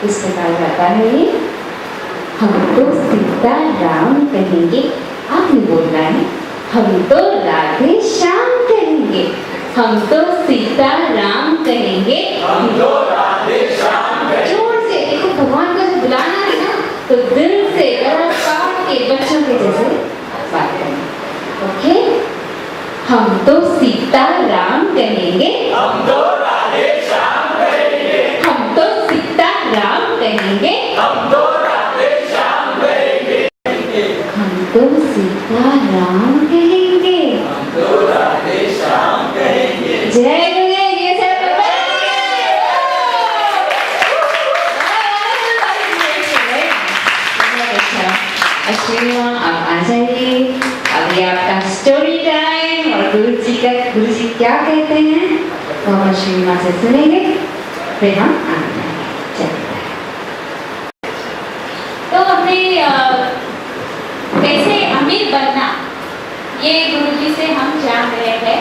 इस प्रकार गाता है ये, हम तो सीताराम कहेंगे, आपने बोलना है, हम तो राधे श्याम कहेंगे, हम तो सीताराम कहेंगे, हम तो राधे श्याम कहेंगे। जोर से देखो, भगवान को जब बुलाना है ना तो दिल से गला काट के बच्चों के जैसे बात करना। ओके, हम तो सीताराम कहेंगे, हम तो राधे श्याम कहेंगे, हम तो सीताराम कहेंगे, हम तो राधे श्याम कहेंगे, हम तो सीताराम कहेंगे, हम तो राधे श्याम कहेंगे। जय गुरुदेव, ये सब अश्विनी माँ, आप आ जाइए। अभी आपका स्टोरी टाइम और गुरु जी क्या कहते हैं वो हम अश्विनी माँ से सुनेंगे, फिर हम आ जाएंगे। चलिए, तो हमने कैसे अमीर बनना ये गुरुजी से हम जान रहे हैं।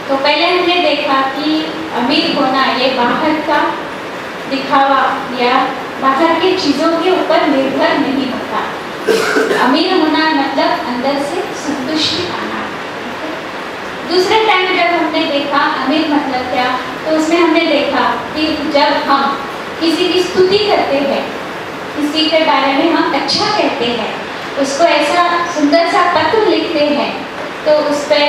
तो पहले हमने देखा कि अमीर होना ये बाहर का दिखावा या बाहर की चीज़ों के ऊपर निर्भर नहीं होता। अमीर होना मतलब अंदर से संतुष्टि आना। दूसरे टाइम जब हमने देखा अमीर मतलब क्या, तो उसमें हमने देखा कि जब हम किसी की स्तुति करते हैं, किसी के बारे में हम अच्छा कहते हैं, उसको ऐसा सुंदर सा पत्र लिखते हैं, तो उस पर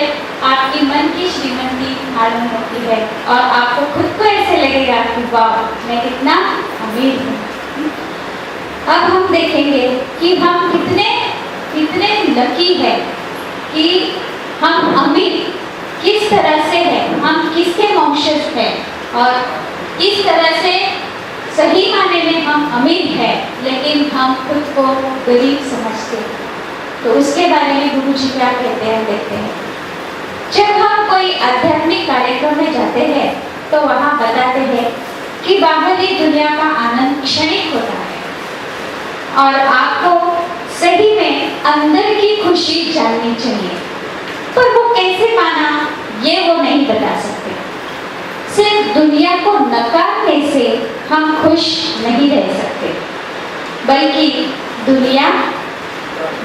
आपकी मन की श्रीमती मालूम होती है और आपको खुद को ऐसे लगेगा कि वाह, मैं कितना अमीर हूँ। अब हम देखेंगे कि हम कितने लकी है कि हम अमीर किस तरह से है, हम किसके वंशज हैं और किस तरह से सही माने में हम अमीर हैं, लेकिन हम खुद को गरीब समझते हैं। तो उसके बारे में गुरुजी क्या कहते हैं देखते हैं। जब हम कोई आध्यात्मिक कार्यक्रम में जाते हैं तो वहाँ बताते हैं कि बाहरी दुनिया का आनंद क्षणिक होता है और आपको सही में अंदर की खुशी जाननी चाहिए, पर वो कैसे पाना ये वो नहीं बता सकते। सिर्फ दुनिया को नकारने से हम खुश नहीं रह सकते, बल्कि दुनिया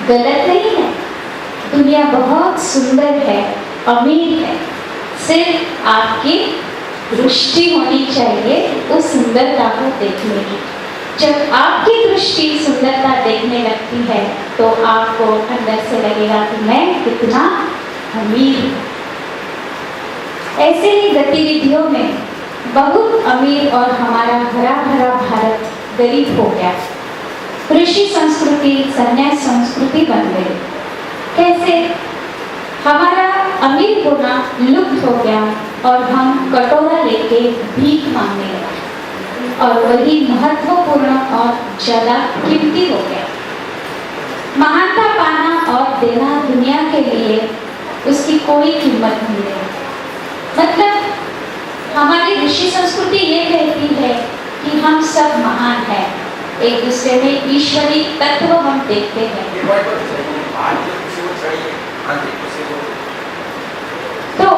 गलत नहीं है, दुनिया बहुत सुंदर है, अमीर है, सिर्फ आपकी दृष्टि होनी चाहिए उस सुंदरता को देखने की। जब आपकी दृष्टि सुंदरता देखने लगती है तो आपको अंदर से लगेगा कि मैं कितना अमीर हूँ। ऐसे ही गतिविधियों में बहुत अमीर और हमारा हरा भरा भारत गरीब हो गया। ऋषि संस्कृति संन्यास संस्कृति बन गई। कैसे? हमारा अमीर होना लुप्त हो गया और हम कटोरा लेके भीख मांगने लगे और वही महत्वपूर्ण और ज्यादा कीमती हो गया। महानता पाना और देना दुनिया के लिए उसकी कोई कीमत नहीं रही। मतलब हमारी ऋषि संस्कृति ये कहती है कि हम सब महान हैं, एक दूसरे में ईश्वरी तत्व हम देखते हैं। तो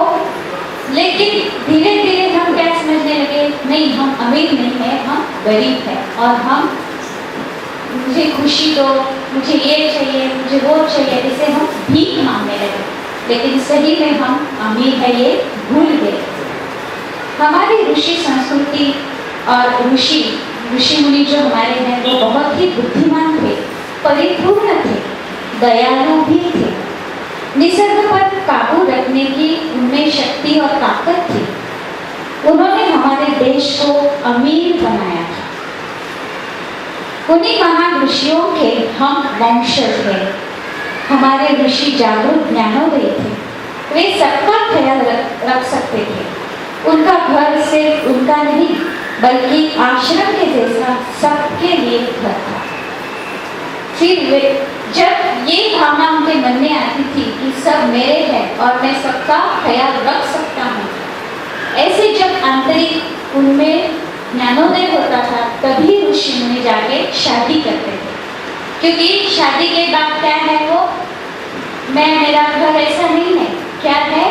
लेकिन धीरे धीरे हम क्या समझने लगे, नहीं हम अमीर नहीं है, हम गरीब हैं और हम मुझे खुशी दो, मुझे ये चाहिए, मुझे वो चाहिए, इसे हम भीख मांगने लगे। लेकिन सही में हम अमीर है ये भूल गए। हमारी ऋषि संस्कृति और ऋषि मुनि जो हमारे हैं वो बहुत ही बुद्धिमान थे, परिपूर्ण थे, दयालु भी थे, निसर्ग पर काबू रखने की उनमें शक्ति और ताकत थी। उन्होंने हमारे देश को अमीर बनाया था। उन्हीं महान ऋषियों के हम वंशज हैं। हमारे ऋषि जागरूक ज्ञानोदय थे, वे सबका ख्याल रख सकते थे। उनका घर सिर्फ उनका नहीं बल्कि आश्रम के जैसा सबके लिए घर था। फिर वे जब ये भावना उनके मन में आती थी कि सब मेरे हैं और मैं सबका ख्याल रख सकता हूँ, ऐसे जब आंतरिक उनमें ज्ञानोदय होता था तभी ऋषि मुनि जाके शादी करते थे। क्योंकि शादी के बाद क्या है वो, मेरा घर ऐसा नहीं है, क्या है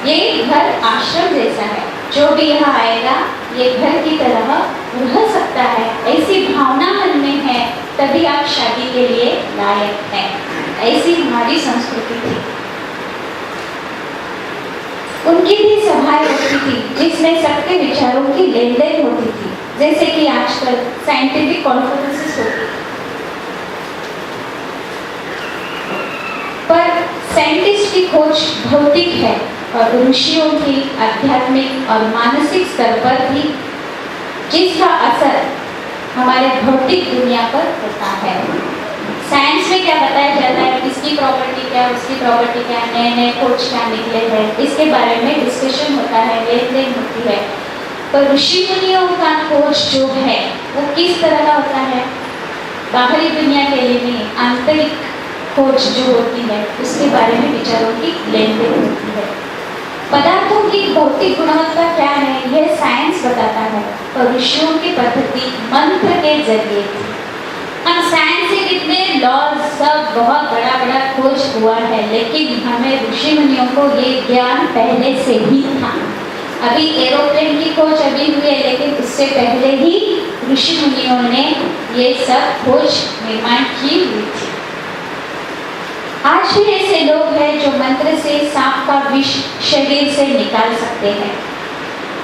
ये घर आश्रम जैसा है, जो भी यहाँ आएगा ये घर की तरह रह सकता है, ऐसी भावना मन में है, तभी आप शादी के लिए लायक हैं। ऐसी हमारी संस्कृति थी। उनकी भी सभाएं होती थी जिसमें सबके विचारों की लेन देन होती थी, जैसे कि आजकल साइंटिफिक कॉन्फ्रेंसेस होती है। पर साइंटिस्ट की खोज भौतिक है और ऋषियों की आध्यात्मिक और मानसिक स्तर पर भी, जिसका असर हमारे भौतिक दुनिया पर होता है। साइंस में क्या बताया जाता है, किसकी प्रॉपर्टी क्या, उसकी प्रॉपर्टी क्या, नए नए खोज क्या निकले हैं, इसके बारे में डिस्कशन होता है, लेन देन होती है। पर ऋषि मुनियों का खोज जो है वो किस तरह का होता है, बाहरी दुनिया के लिए नहीं, आंतरिक खोज जो होती है उसके बारे में विचारों की लेन देन होती है। पदार्थों की भौतिक गुणवत्ता क्या है यह साइंस बताता है, और ऋषियों की पद्धति मंत्र के जरिए थी। हम साइंस से कितने लॉज सब बहुत बड़ा बड़ा खोज हुआ है, लेकिन हमें ऋषि मुनियों को ये ज्ञान पहले से ही था। अभी एरोप्लेन की खोज अभी हुई है, लेकिन उससे पहले ही ऋषि मुनियों ने ये सब खोज निर्माण की हुई थी। आज भी ऐसे लोग हैं जो मंत्र से सांप का विष शरीर से निकाल सकते हैं।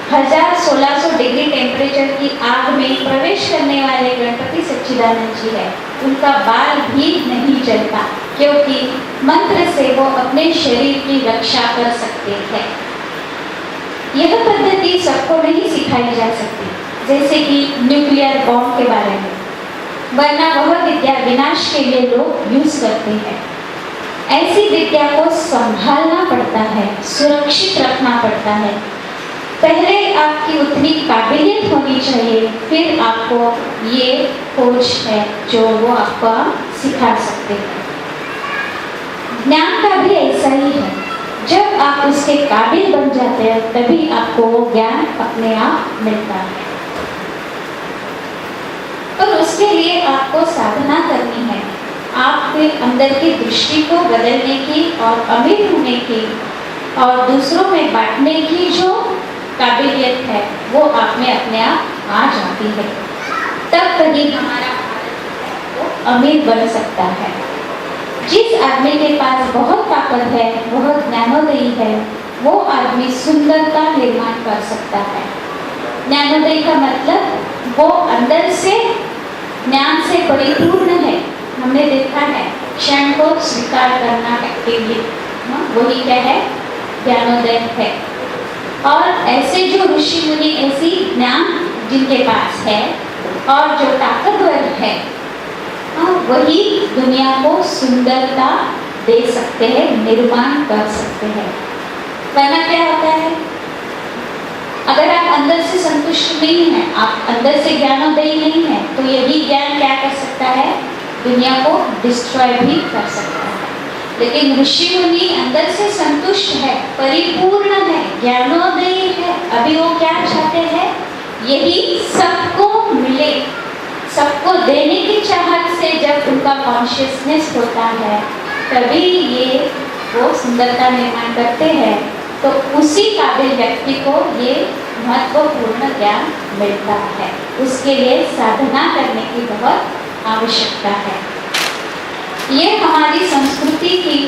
1600 डिग्री टेम्परेचर की आग में प्रवेश करने वाले गणपति सच्चिदानंद जी है, उनका बाल भी नहीं जलता, क्योंकि मंत्र से वो अपने शरीर की रक्षा कर सकते हैं। यह पद्धति सबको नहीं सिखाई जा सकती, जैसे कि न्यूक्लियर बॉम्ब के बारे में, वरना वह विद्या विनाश के लिए लोग यूज करते हैं। ऐसी विद्या को संभालना पड़ता है, सुरक्षित रखना पड़ता है। पहले आपकी उतनी काबिलियत होनी चाहिए, फिर आपको ये खोज है जो वो आपको सिखा सकते हैं। ज्ञान का भी ऐसा ही है, जब आप उसके काबिल बन जाते हैं तभी आपको वो ज्ञान अपने आप मिलता है। और उसके लिए आपको साधना करनी है, आपके अंदर की दृष्टि को बदलने की और अमीर होने की और दूसरों में बांटने की जो काबिलियत है वो आप में अपने आप आ जाती है। तब कहीं हमारा भारत वो अमीर बन सकता है। जिस आदमी के पास बहुत ताकत है, बहुत ज्ञानोदयी है, वो आदमी सुंदरता निर्माण कर सकता है। ज्ञानोदयी का मतलब वो अंदर से ज्ञान से परिपूर्ण है। हमने देखा है क्षण को स्वीकार करना एक्टिवली, वही क्या है, ज्ञानोदय है। और ऐसे जो ऋषि मुनि ऐसी ज्ञान जिनके पास है और जो ताकतवर है, वही दुनिया को सुंदरता दे सकते हैं, निर्माण कर सकते हैं। वरना क्या होता है, अगर आप अंदर से संतुष्ट नहीं हैं, आप अंदर से ज्ञानोदयी नहीं है, तो यही ज्ञान क्या कर सकता है, दुनिया को डिस्ट्रॉय भी कर सकता है। लेकिन ऋषि मुनि अंदर से संतुष्ट है, परिपूर्ण है, ज्ञानोदयी है। अभी वो क्या चाहते हैं, यही सबको मिले, सबको देने की चाहत से जब उनका कॉन्शियसनेस होता है, तभी ये वो सुंदरता निर्माण करते हैं। तो उसी काबिल व्यक्ति को ये महत्वपूर्ण ज्ञान मिलता है। उसके लिए साधना करने की बहुत आवश्यकता है। ये हमारी संस्कृति की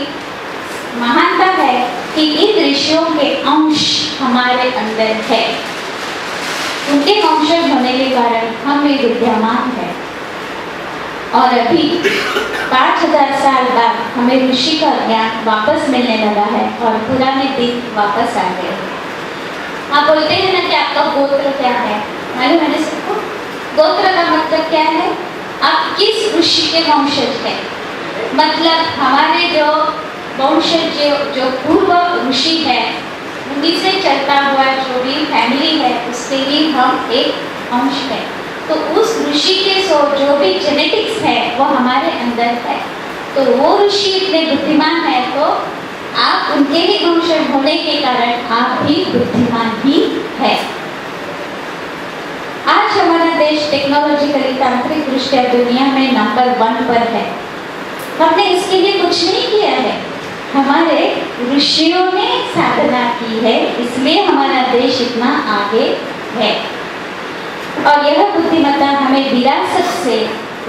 महानता है कि इन ऋषियों के अंश हमारे अंदर है। उनके वंशज होने के कारण हम में विद्यमान है। और अभी 5000 साल बाद हमें ऋषि का ज्ञान वापस मिलने लगा है और पुराने दिन वापस आ गए। आप बोलते हैं ना कि आपका गोत्र क्या है, मालूम है सबको? गोत्र का मतलब क्या है, आप किस ऋषि के वंशज हैं। मतलब हमारे जो वंशज जो पूर्व ऋषि है, उन्हीं से चलता हुआ जो भी फैमिली है, उसके ही हम एक अंश है। तो उस ऋषि के जो भी जेनेटिक्स है वो हमारे अंदर है। तो वो ऋषि इतने बुद्धिमान है, तो आप उनके ही वंशज होने के कारण आप भी बुद्धिमान ही है। आज हमारा देश टेक्नोलॉजिकली तांत्रिक दृष्टिया दुनिया में नंबर 1 पर है। हमने इसके लिए कुछ नहीं किया है, हमारे ऋषियों ने साधना की है, इसलिए हमारा देश इतना आगे है। और यह बुद्धिमत्ता हमें विरासत से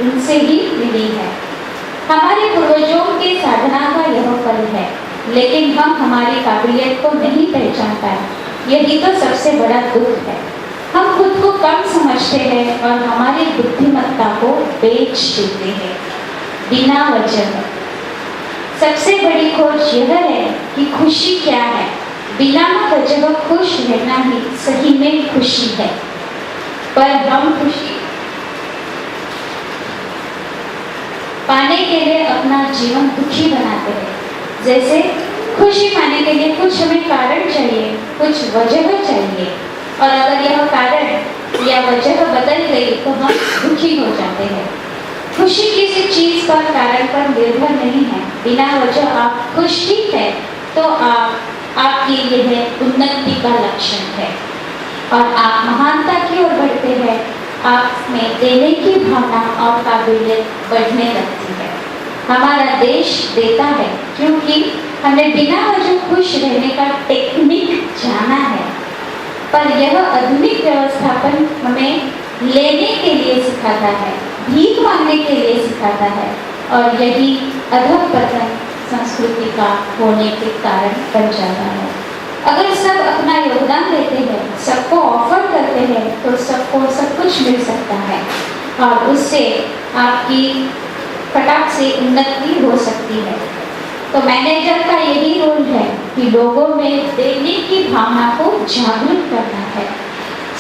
उनसे ही मिली है। हमारे पूर्वजों के साधना का यह फल है, लेकिन हम हमारी काबिलियत को नहीं पहचान पाए। यही तो सबसे बड़ा दुख है। हम खुद को कम समझते हैं और हमारी बुद्धिमत्ता को बेच देते हैं बिना वजह। सबसे बड़ी खोज यह है कि खुशी क्या है। बिना वजह खुश रहना ही सही में खुशी है, पर हम खुशी पाने के लिए अपना जीवन दुखी बनाते हैं। जैसे खुशी पाने के लिए कुछ हमें कारण चाहिए, कुछ वजह चाहिए, और अगर यह कारण या वजह बदल गई तो हम दुखी हो जाते हैं। खुशी किसी चीज पर, कारण पर निर्भर नहीं है। बिना वजह आप खुश ही है तो आपकी यह उन्नति का लक्षण है और आप महानता की ओर बढ़ते हैं। आप में देने की भावना और काबिलियत बढ़ने लगती है। हमारा देश देता है क्योंकि हमने बिना वजह खुश रहने का टेक्निक जाना है, पर यह आधुनिक व्यवस्थापन हमें लेने के लिए सिखाता है, भीख मांगने के लिए सिखाता है, और यही अधःपतन संस्कृति का होने के कारण बन जाता है। अगर सब अपना योगदान देते हैं, सबको ऑफर करते हैं, तो सबको सब कुछ मिल सकता है और उससे आपकी फटाक से उन्नति हो सकती है। तो मैनेजर का यही रोल है कि लोगों में देने की भावना को जागरूक करना है।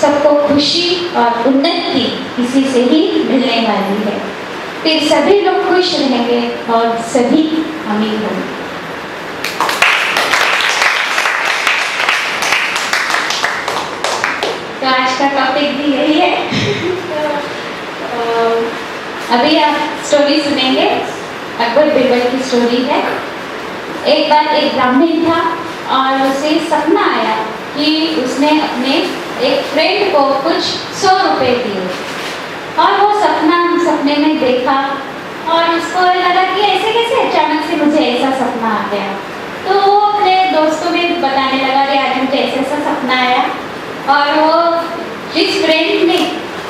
सबको खुशी और उन्नति किसी से ही मिलने वाली है, फिर सभी लोग खुश रहेंगे और सभी अमीर होंगे। तो आज का टॉपिक भी यही है। अभी आप स्टोरी सुनेंगे, अकबर बीरबल की स्टोरी है। एक बार एक ब्राह्मण था और उसे सपना आया कि उसने अपने एक फ्रेंड को कुछ 100 रुपए दिए, और वो सपने में देखा और उसको लगा कि ऐसे कैसे अचानक से मुझे ऐसा सपना आ गया। तो वो अपने दोस्तों में बताने लगा कि आज मुझे ऐसा सपना आया, और वो जिस फ्रेंड ने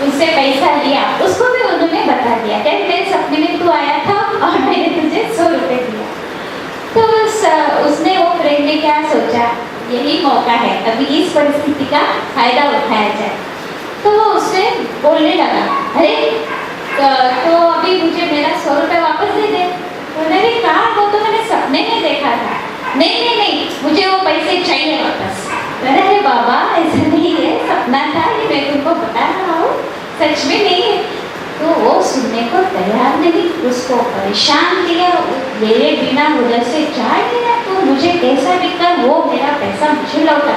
उससे पैसा लिया उसको भी उन्होंने बता दिया कि मेरे सपने में तू आया था और मैंने तुझे 100 रुपए दिया। तो उसने वो फ्रेंड ने क्या सोचा, यही मौका है, अभी इस परिस्थिति का फायदा उठाया जाए। तो वो उससे बोलने लगा, अरे तो अभी मुझे मेरा 100 रुपये वापस दे दे। तो मैंने कहा, वो तो मैंने सपने में देखा था। नहीं, मुझे वो पैसे चाहिए वापस। अरे बाबा, ऐसा नहीं है, सपना था, ये मैं तुमको बता रहा हूँ, सच में नहीं है। तो वो सुनने को तैयार नहीं, उसको परेशान किया, मेरे बिना उधर से चाय लिया, तो मुझे कैसा भी कर वो मेरा पैसा मुझे लौटा।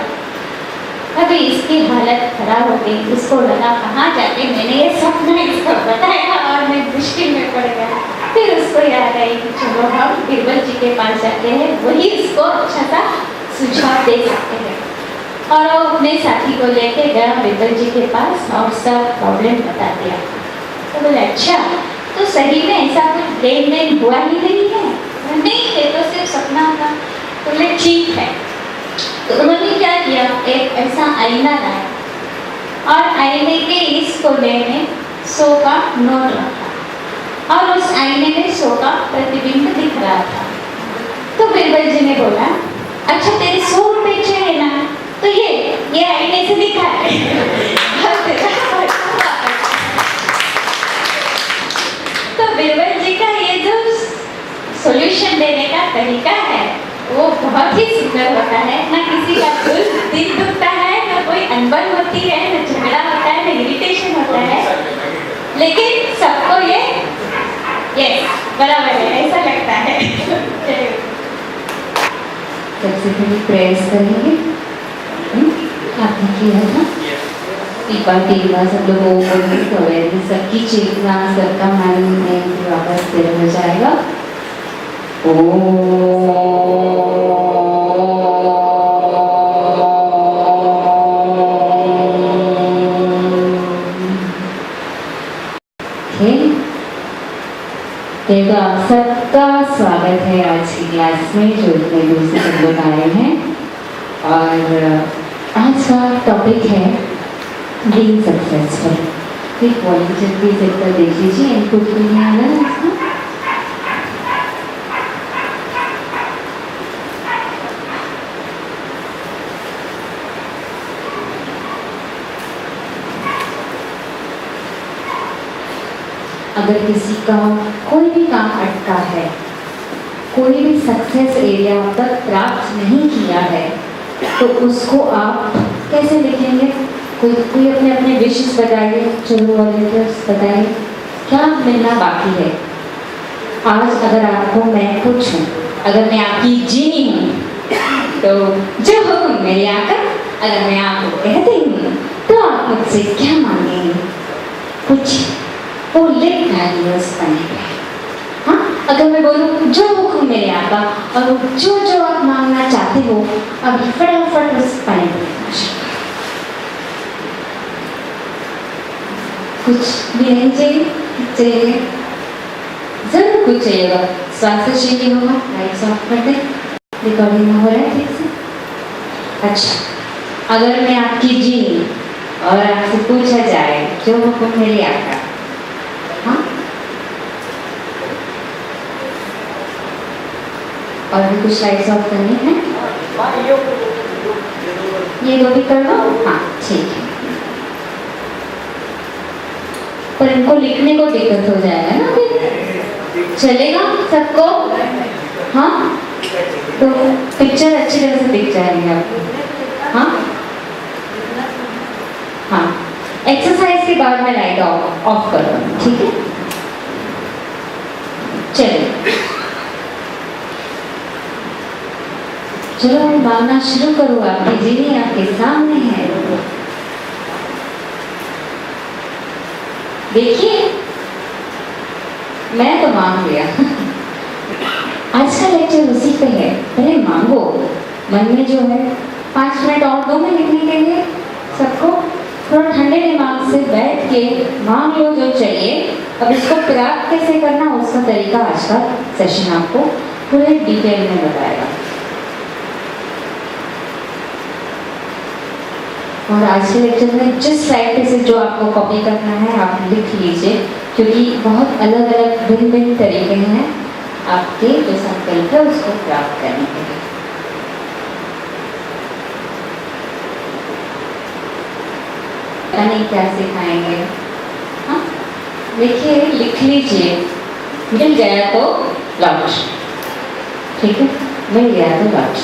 अभी इसकी हालत खराब हो गई, उसको लगा कहाँ जाके मैंने ये सपना इसको बताया और मैं मुश्किल में पड़ गया। फिर उसको याद आई कि चलो हम बीरबल जी के पास जाते हैं, वही उसको अच्छा सा सुझाव दे सकते हैं। और वो अपने साथी को लेके गया बीरबल जी के पास और सब प्रॉब्लम बता दिया। तो बोले, अच्छा तो सही में ऐसा कुछ लेन देन हुआ ही नहीं है? नहीं, ये तो सिर्फ सपना था। तो बोले ठीक है। तो उन्होंने क्या किया, एक ऐसा आईना लाया और आईने के इस कोने में 100 का नोट रखा और उस आईने में 100 का प्रतिबिंब दिख रहा था। तो बीरबल जी ने बोला, अच्छा तेरे 100 रुपए चाहिए ना, तो ये आईने से दिखा है। तो बीरबल जी का ये जो सॉल्यूशन देने का तरीका है वो बहुत ही सुंदर होता है। ना किसी का दिल दुखता है, ना कोई अनबन होती है, ना झगड़ा होता है, ना इरिटेशन होता है, लेकिन सबको ये बराबर है ऐसा लगता है। सबसे पहले प्रेयर्स करेंगे। आपने किया था टीका सब लोगों को सबकी चेतना, सबका मन वापस स्थिर हो जाएगा। तो आप सबका स्वागत है आज की क्लास में, जो इतने दूर से सब लोग आए हैं। और आज का टॉपिक है बीइंग सक्सेसफुल। एक वॉलंटियर प्लीज एक बार देख लीजिए, इनपुट भी नहीं आ रहा है इसका। अगर किसी का कोई भी काम अटका है, कोई भी सक्सेस एरिया तक प्राप्त नहीं किया है, तो उसको आप कैसे लिखेंगे? कोई अपने अपने विशेष बताइए, चलो वॉलंटियर्स बताइए क्या मिलना बाकी है। आज अगर आपको मैं पूछूं, अगर मैं आपकी जीनी हूँ, तो जो हुक्म मेरे आका, अगर मैं आपको कहती हूँ तो आप मुझसे क्या मांगेंगे? कुछ वो लिख डालिए उस पन्ने पे। हाँ, अगर मैं बोलूँ जो हुक्म मेरे आका, और जो जो आप मांगना चाहते हो अभी फटाफट उस पन्ने पे लिखना चाहिए। कुछ भी नहीं चाहिए? जरूर कुछ चाहिएगा। स्वास्थ्य चाहिए होगा, लाइट्स ऑफ कर दें, रिकॉर्डिंग हो रहा है ठीक से। अच्छा, अगर मैं आपकी जीनी और आपसे पूछा जाए जो हुक्म मेरे आका, हाँ, और भी कुछ लाइट्स ऑफ करनी है? ये दो भी कर दो। हाँ ठीक है, पर इनको लिखने को दिक्कत हो जाएगा ना फिर। चलेगा सबको? हाँ, तो पिक्चर अच्छी तरह से दिख जाएगी आपको। हाँ हाँ, एक्सरसाइज के बाद मैं लाइट ऑफ कर दूँ, ठीक है? चलिए चलो मैं मांगना शुरू करूँ। आपकी जीनी आपके सामने है, देखिए मैं तो मांग लिया। आज का लेक्चर उसी पे है, पहले मांगो। मन में जो है 5 मिनट और दो मैं लिखने के लिए सबको। थोड़ा ठंडे दिमाग से बैठ के मांग लो जो चाहिए। अब इसको प्राप्त कैसे करना उसका तरीका आज का सेशन आपको पूरे डिटेल में बताएगा। और आज के लेक्चर में जिस साइड पे से जो आपको कॉपी करना है आप लिख लीजिए, क्योंकि बहुत अलग अलग भिन्न भिन्न तरीके हैं आपके जो संकल्प है उसको प्राप्त करने के लिए। पता नहीं क्या सिखाएंगे। हाँ, देखिए लिख लीजिए, मिल गया तो लॉट, ठीक है? मिल गया तो लॉट।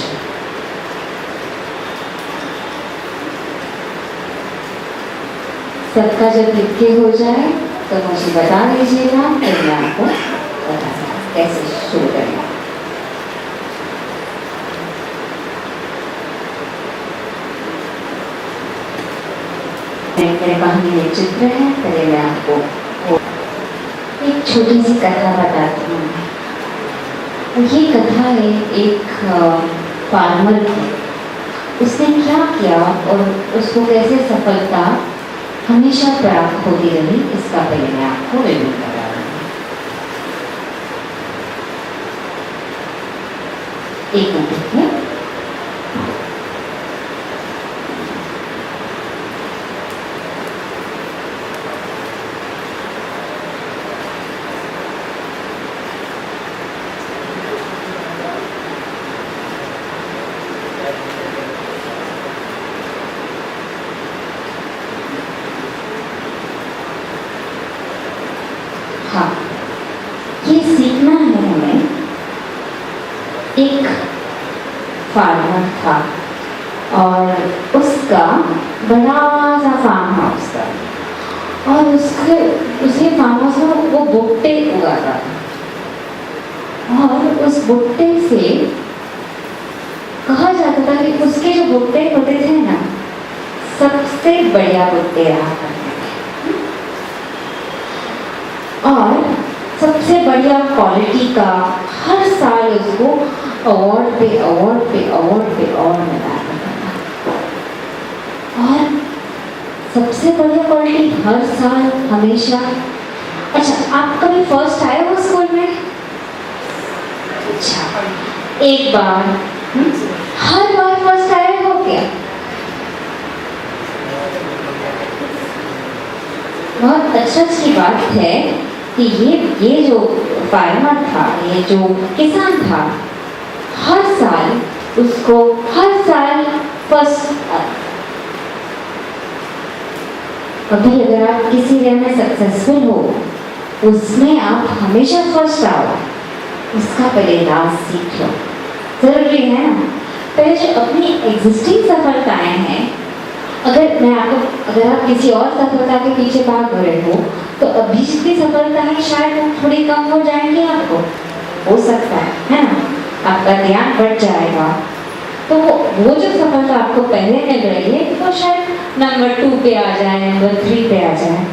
सबका जब लिख के हो जाए तो मुझे बता दीजिएगा, फिर मैं आपको बता कैसे शुरू करें। मेरे कहानी में चित्र है, पहले मैं आपको एक छोटी सी कथा बताती हूँ। ये कथा है एक फार्मर की। उसने क्या किया और उसको कैसे सफलता हमेशा प्राप्त होती रही, इसका पहले मैं आपको रिव्यू करा रही हूँ। एक मिनट में हाँ, ये सीखना है हमें। एक फार्मर था और उसका बड़ा सा फार्म हाउस था, और उसके फार्म हाउस में वो भुट्टे उगाता था। और उस भुट्टे से कहा जाता था कि उसके जो भुट्टे होते थे ना, सबसे बढ़िया भुट्टे रहा करते थे, और सबसे बढ़िया क्वालिटी का हर साल उसको अवार्ड पे अवार्ड पे अवार्ड पे अवार्ड मिला करता था। और सबसे बढ़िया क्वालिटी हर साल हमेशा। अच्छा, आप कभी फर्स्ट आए हो स्कूल में? अच्छा, एक बार हर बार फर्स्ट आए हो क्या? बहुत अचरज की बात है कि ये जो फार्मर था, ये जो किसान था, हर साल फर्स्ट। अभी अगर आप किसी वे में सक्सेसफुल हो, उसमें आप हमेशा फर्स्ट आओ, उसका पहले राज सीख लो। जरूरी है ना। पहले जो अपनी एग्जिस्टिंग सफलताएं हैं, अगर आप किसी और सफलता के पीछे भाग रहे हो, तो अभी की सफलताएं शायद थोड़ी कम हो जाएंगी, आपको हो सकता है ना, आपका ध्यान बढ़ जाएगा। तो वो जो सफलता आपको पहले मिल रही है, वो शायद नंबर 2 पे आ जाए, नंबर 3 पे आ जाए।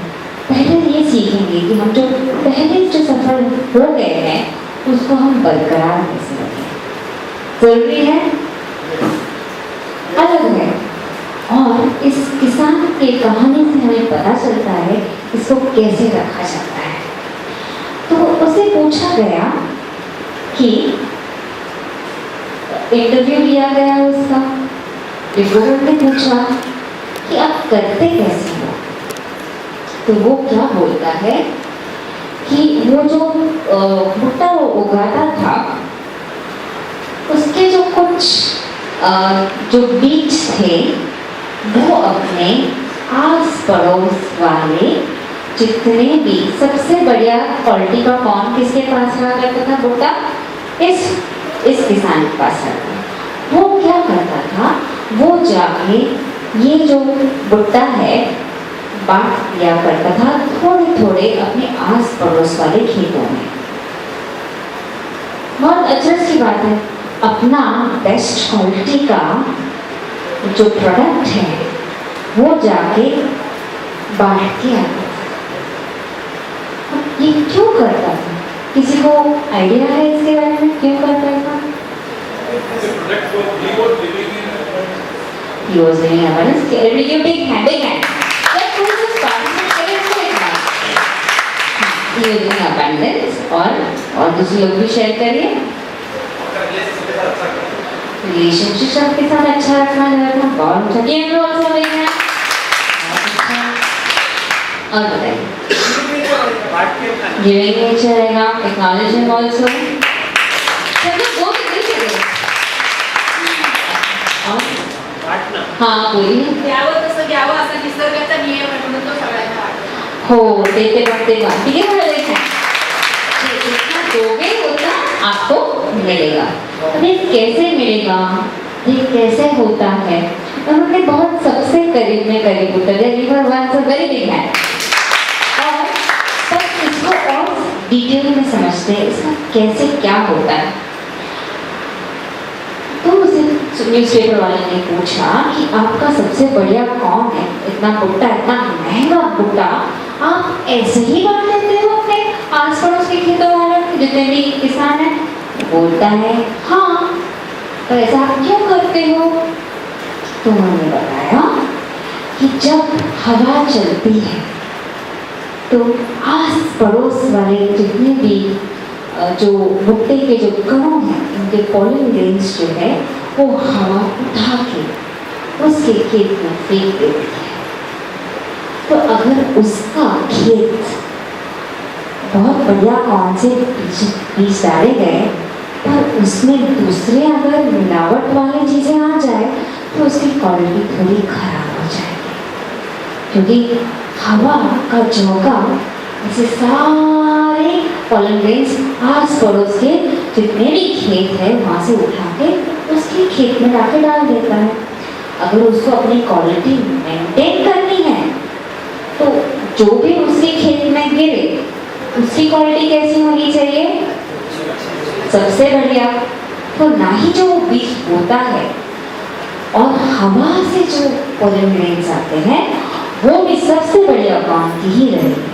पहले ये सीखेंगे कि हम जो पहले जो सफल हो गए हैं, उसको हम बरकरार कैसे रखें। जरूरी है, अलग है। और इस किसान की कहानी से हमें पता चलता है इसको कैसे रखा जाता है। तो उसे पूछा गया कि इंटरव्यू लिया गया उसका, रिपोर्टर ने पूछा कि आप करते कैसे हो। तो वो क्या बोलता है कि वो जो भुट्टा वो उगाता था, उसके जो कुछ जो बीज थे, वो अपने आस पड़ोस वाले जितने भी सबसे बढ़िया क्वालिटी का कॉर्न किसके पास रहा करता था, भुट्टा इस किसान के पास रहा। वो क्या करता था, वो जाके ये जो भुट्टा है बांट दिया करता था थोड़े थोड़े अपने आस पड़ोस वाले खेतों में। बहुत अचरज की बात है, अपना बेस्ट क्वालिटी का जो प्रोडक्ट है वो जाके बांट के आता था। ये क्यों करता था? किसी को आइडिया है इसके बारे में, क्यों करता था? He was living in abundance. Everybody big hand. Let's put this participate now. He was living in abundance और दूसरे लोग भी शेयर करिए। रिलेशनशिप आपके साथ अच्छा रखना है, बहुत अच्छा। ये हम लोग सब हैं। और बताइए। Giving nature रहेगा, acknowledging also। चलो वो कितने चलेगा? हाँ बोलिए। द्यावं तसं घ्यावं असा निसर्गाचा नियम आहे, म्हणून तो सगळ्यांना वाटतो। हो, देते वक्त ठीक है, बोला देखा। जितना दोगे उतना आपको मिलेगा। अब ये कैसे मिलेगा, ये कैसे होता है? उन्होंने बहुत सबसे करीब में करीब उत्तर दिया। रिवर वन से वेरी बिग है, और तब इसको और डिटेल में समझते हैं इसका कैसे क्या होता है। तो उसे न्यूज़पेपर वाले ने पूछा कि आपका सबसे बढ़िया कौन है? इतना भुट्टा, इतना महंगा भुट्टा आप ऐसे ही बांट देते हो अपने आस पड़ोस के खेतों वालों के जितने भी किसान हैं? बोलता है हाँ। तो ऐसा आप क्यों करते हो? तो उन्होंने बताया कि जब हवा चलती है तो आस पड़ोस वाले जितने भी जो भुट्टे के जो कणों हैं, उनके पॉलन ग्रेन्स जो है, वो हवा उठा के उसके खेत में फेंक देती है। तो अगर उसका खेत बहुत बढ़िया कौन से बीज डाले गए, पर उसमें दूसरे अगर मिलावट वाली चीज़ें आ जाए तो उसकी क्वालिटी थोड़ी खराब हो जाएगी, क्योंकि हवा का झोंका ऐसे सारे पॉलन ग्रेन्स आस पड़ोस के जितने भी खेत है वहाँ से उठा के उसके खेत में लाके डाल देता है। अगर उसको अपनी क्वालिटी मेंटेन करनी है तो जो भी उसके खेत में गिरे उसकी क्वालिटी कैसी होनी चाहिए? सबसे बढ़िया। तो ना ही जो बीज होता है और हवा से जो पॉलन ग्रेन्स आते हैं वो भी सबसे बढ़िया काम की ही रहेगी,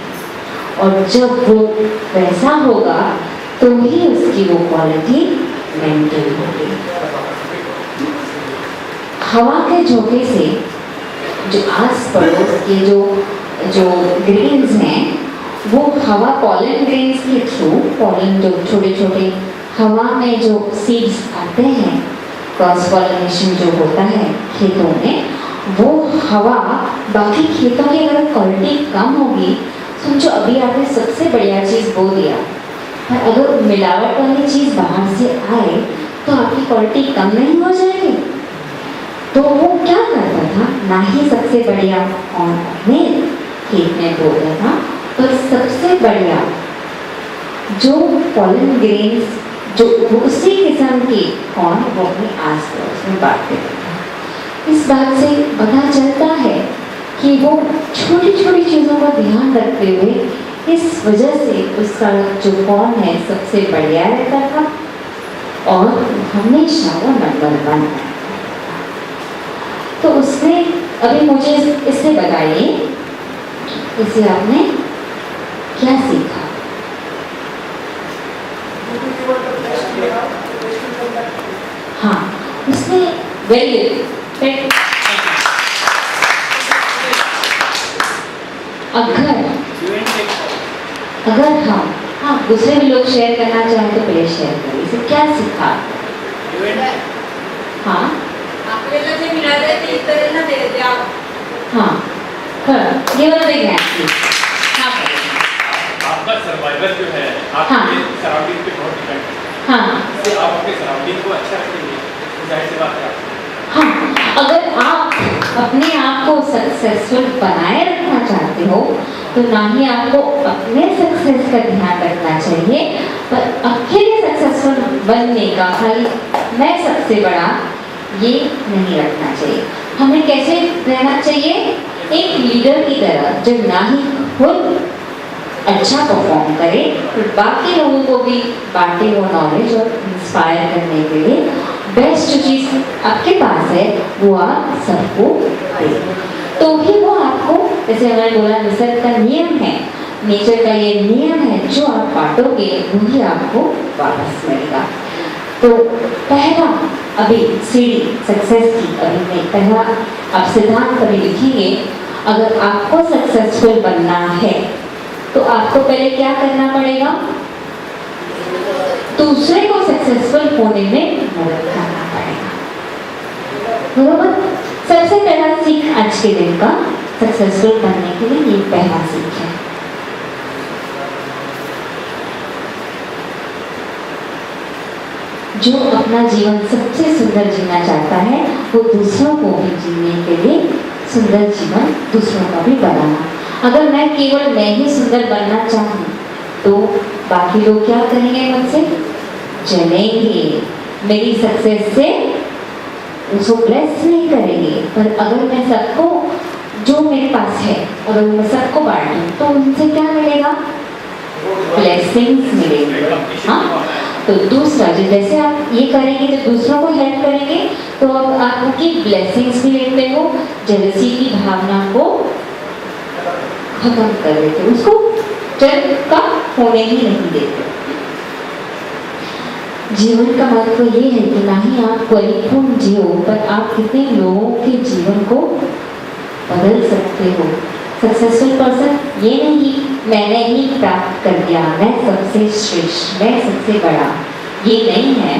और जब वो वैसा होगा तो ही उसकी वो क्वालिटी मेंटेन होगी। हवा के झोंके से जो आस पड़ोस के जो ग्रेन्स हैं, वो हवा पॉलन ग्रेन्स के थ्रू, पॉलन जो छोटे छोटे हवा में जो सीड्स आते हैं, क्रॉस पॉलिनेशन जो होता है खेतों में, वो हवा बाकी खेतों की अगर क्वालिटी कम होगी समझो अभी आपने सबसे बढ़िया चीज़ बो दिया, पर अगर मिलावट वाली चीज़ बाहर से आए तो आपकी क्वालिटी कम नहीं हो जाएगी? तो वो क्या करता था, ना ही सबसे बढ़िया और अपने खेत में बोता था, पर सबसे बढ़िया जो पॉलन ग्रेन्स जो उसी किस्म की कौन वो अपने आस पड़ोस में बांटते थे। इस बात से पता चलता है कि वो छोटी छोटी चीज़ों का ध्यान रखते हुए इस वजह से उसका जो कौन है सबसे बढ़िया रहता था और हमेशा वो नंबर 1 रहता था। तो उसने अभी मुझे इससे बताइए, इसे आपने क्या सीखा? हाँ, उसने वेरी गुड। अगर हम हाँ दूसरे भी लोग शेयर करना चाहें तो प्लीज शेयर करिए, इसे क्या सीखा? हाँ आपल्याला जे मिळालंय ते इतरांना द्या. हाँ खरं ये वाला देख रहे हाँ आपका सर्वाइवल जो है हाँ। आपके सराउंडिंग पे बहुत डिपेंड है। हाँ इससे आप अपने सराउंडिंग को अच्छा रखेंगे तो जाहिर सी बात है हाँ, अगर आप अपने आप को सक्सेसफुल बनाए रखना चाहते हो तो ना ही आपको अपने सक्सेस का ध्यान रखना चाहिए, पर अकेले सक्सेसफुल बनने का खाली मैं सबसे बड़ा ये नहीं रखना चाहिए। हमें कैसे रहना चाहिए? एक लीडर की तरह जो ना ही खुद अच्छा परफॉर्म करे तो बाकी लोगों को भी बांटे वो नॉलेज और इंस्पायर करने के लिए बेस्ट जो चीज़ आपके पास है वो आप सबको दें, तो ही वो आपको, जैसे मैंने बोला निसर्ग का नियम है, नेचर का ये नियम है, जो आप बांटोगे वही आपको वापस मिलेगा। तो पहला अभी सीढ़ी सक्सेस की अभी मैं पहला आप सिद्धांत कभी लिखिए, अगर आपको सक्सेसफुल बनना है तो आपको पहले क्या करना पड़ेगा? दूसरे को सक्सेसफुल होने में मदद करना पड़ेगा, बरोबर? सबसे पहला सीख आज के दिन का सक्सेसफुल बनने के लिए ये पहला सीख है। जो अपना जीवन सबसे सुंदर जीना चाहता है वो दूसरों को भी जीने के लिए सुंदर जीवन दूसरों का भी बनाना। अगर मैं केवल मैं ही सुंदर बनना चाहूँ तो बाकी लोग क्या करेंगे मुझसे? जलेंगे, मेरी सक्सेस से उसको ब्लेस नहीं करेंगे। पर अगर मैं सबको जो मेरे पास है अगर मैं सबको बांटूं तो उनसे क्या मिलेगा? ब्लेसिंग्स मिलेंगे। हाँ, तो दूसरा जो जैसे आप ये करेंगे तो दूसरों को हेल्प करेंगे तो अब आप उनकी ब्लेसिंग्स भी लेते हो, जेलसी की भावना को खत्म कर देते हो, उसको जल का होने ही नहीं देते। जीवन का महत्व ये है कि ना ही आप परिपूर्ण जियो पर आप कितने लोगों के जीवन को बदल सकते हो। सक्सेसफुल पर्सन ये नहीं मैंने ही प्राप्त कर दिया, मैं सबसे श्रेष्ठ, मैं सबसे बड़ा, ये नहीं है।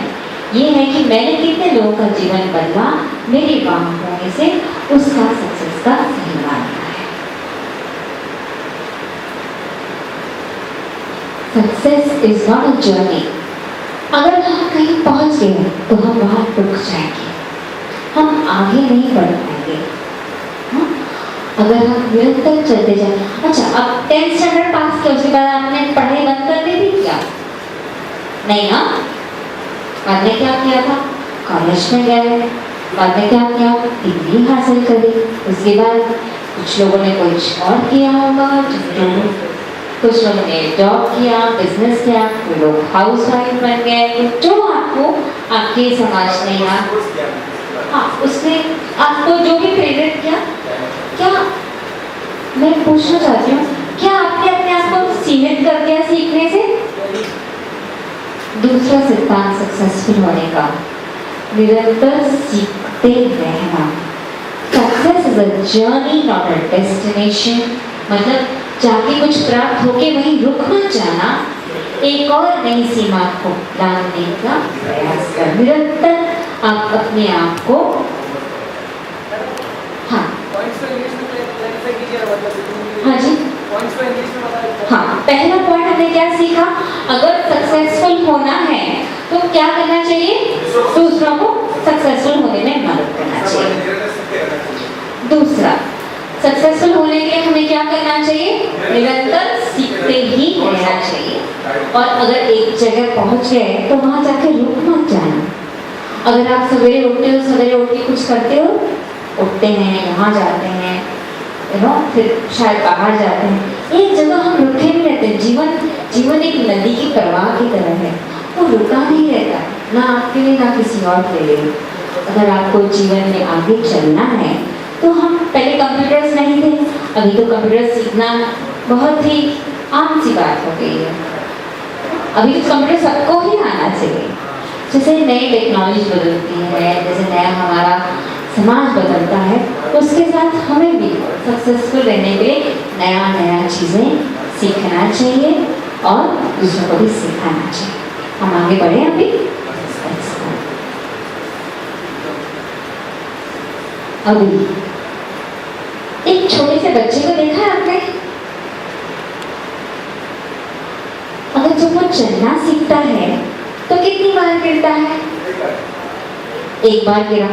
ये है कि मैंने कितने लोगों का जीवन बदला, मेरे वहां होने से उसका सक्सेस का सही मायना है। Success is not a journey. अगर हम कहीं पहुंच गए तो हम वहां रुक जाएंगे, हम आगे नहीं बढ़ पाएंगे। हाँ? अगर हम निरंतर चलते जाए, अच्छा अब 10th स्टैंडर्ड पास किया उसके बाद आपने पढ़ाई बंद कर दी थी क्या? नहीं ना? बाद में क्या किया था? कॉलेज में गए, बाद में क्या किया? डिग्री हासिल करी, उसके बाद कुछ लोगों ने कुछ और किया होगा, कुछ लोगों ने जॉब किया, बिजनेस किया, कोई लोग हाउस वाइफ बन गए, जो आपको आपके समाज ने या हाँ उसने आपको जो भी प्रेरित किया। क्या मैं पूछना चाहती हूँ, क्या आपने अपने आप को सीमित कर दिया सीखने से? दूसरा सिद्धांत सक्सेसफुल होने का, निरंतर सीखते रहना। Success is a journey not a destination, मतलब जाके कुछ प्राप्त होके वहीं रुक मत जाना, एक और नई सीमा को लाने का प्रयास कर। निरंतर आप अपने आप को हाँ हाँ जी पॉइंट्स को इंग्लिश में बता देते हैं। हाँ, पहला पॉइंट हमने क्या सीखा, अगर सक्सेसफुल होना है तो क्या करना चाहिए, दूसरों को सक्सेसफुल होने में मदद करना चाहिए। दूसरा, सक्सेसफुल होने के लिए हमें क्या करना चाहिए, निरंतर सीखते ही रहना चाहिए। और अगर एक जगह पहुंच गए तो वहां जाके रुक मत जाना। अगर आप सवेरे उठते हो, सवेरे उठ के कुछ करते हो, उठते हैं, यहाँ जाते हैं, फिर शायद बाहर जाते हैं, एक जगह हम रुके नहीं रहते। जीवन एक नदी की प्रवाह की तरह है, वो रुका नहीं रहता, ना आपके लिए ना किसी और के लिए। अगर आपको जीवन में आगे चलना है तो हम पहले कंप्यूटर्स नहीं थे, अभी तो कंप्यूटर सीखना बहुत ही आम सी बात हो गई है। अभी तो कंप्यूटर सबको ही आना चाहिए। जैसे नई टेक्नोलॉजी बदलती है, जैसे नया हमारा समाज बदलता है, उसके साथ हमें भी सक्सेसफुल रहने के लिए नया नया चीज़ें सीखना चाहिए और दूसरों को भी सिखाना चाहिए। हम आगे बढ़े अभी। अभी एक छोटे से बच्चे को देखा है आपने? अगर जब वो चलना सीखता है तो कितनी बार गिरता है? एक बार गिरा,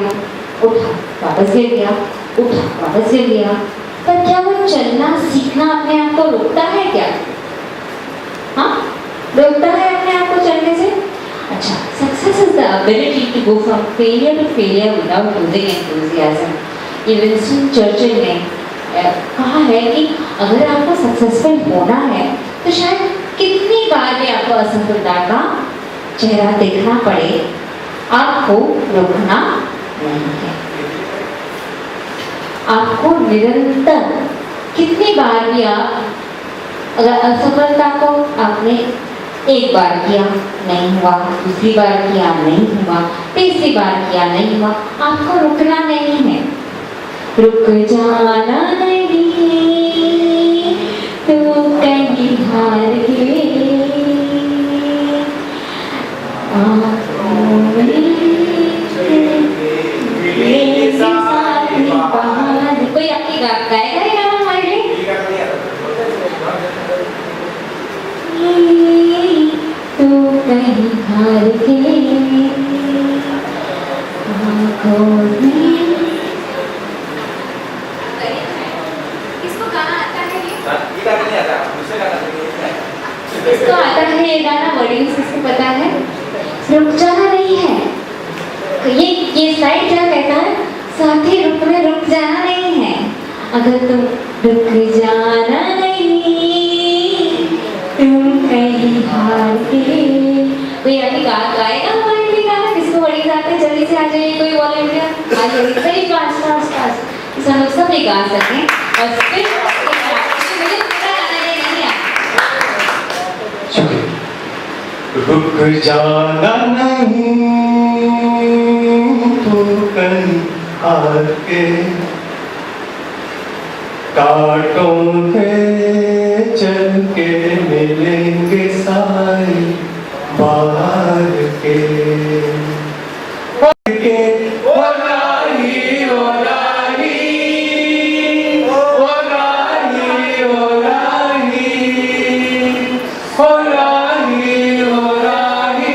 उठा, वापस गिर गया, उठा, वापस गिर गया। पर क्या वो चलना सीखना अपने आप को रोकता है क्या? हाँ, रोकता है अपने आप को चलने से? अच्छा, success is the ability to go from failure to failure without losing enthusiasm. ये विंस्टन चर्चिल ने कहा है कि अगर आपको सक्सेसफुल होना है तो शायद कितनी बार भी आपको असफलता का चेहरा देखना पड़े, आपको रुकना नहीं है। आपको निरंतर कितनी बार भी आप, अगर असफलता को आपने एक बार किया नहीं हुआ, दूसरी बार किया नहीं हुआ, तीसरी बार किया नहीं हुआ, आपको रुकना नहीं है। रुक जाना नहीं, तू कहीं हार गए, कोई आपकी गाएगा या हमारे तू कहीं हार गए, किसको गाना आता है ये? ये गाना नहीं आता, दूसरे गाना नहीं इसको आता है ये गाना, वर्डिंग्स किसको पता है? रुक जाना नहीं है, ये स्लाइड क्या कहता है? साथी रुक में रुक जाना नहीं है। अगर तुम रुक जाना नहीं, तुम कहीं हार गए। कोई अभी गाएगा हमारे लिए गाना? किसको वर्डिंग्स आते हैं? जल्दी से आ जाइए, कोई वॉलंटियर आ जाइए, सही फास्ट फास्ट फास्ट, हम लोग सब गा सकें। और फिर मुझे पूरा गाना नहीं आता। रुक जाना नहीं, तू कहीं हार के, कांटों पे चल के मिलेंगे साए बाहर के। ओ राही, ओ राही, ओ राही, ओ राही, ओ राही, ओ राही,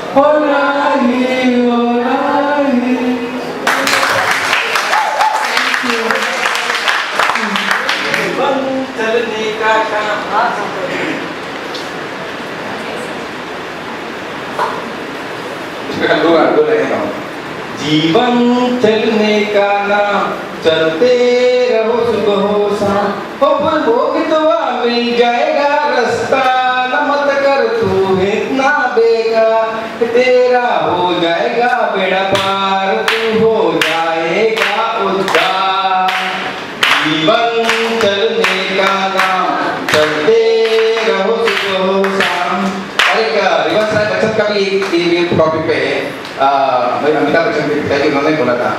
ओ राही, ओ राही। चलने का काम जीवन चलने का नाम, चलते रहो सुबह हो शाम, हो भोग दुआ मिल जाएगा रास्ता, न मत कर तू इतना बेगा, तेरा हो जाएगा बेड़ा पार, तू हो जाएगा उद्धार। जीवन चलने का नाम, चलते रहो सुबह हो शाम। और एक रिवर्स राय बचत का भी एक टॉपिक पे है, अमिताभ बच्चन के पिताजी उन्होंने बोला था,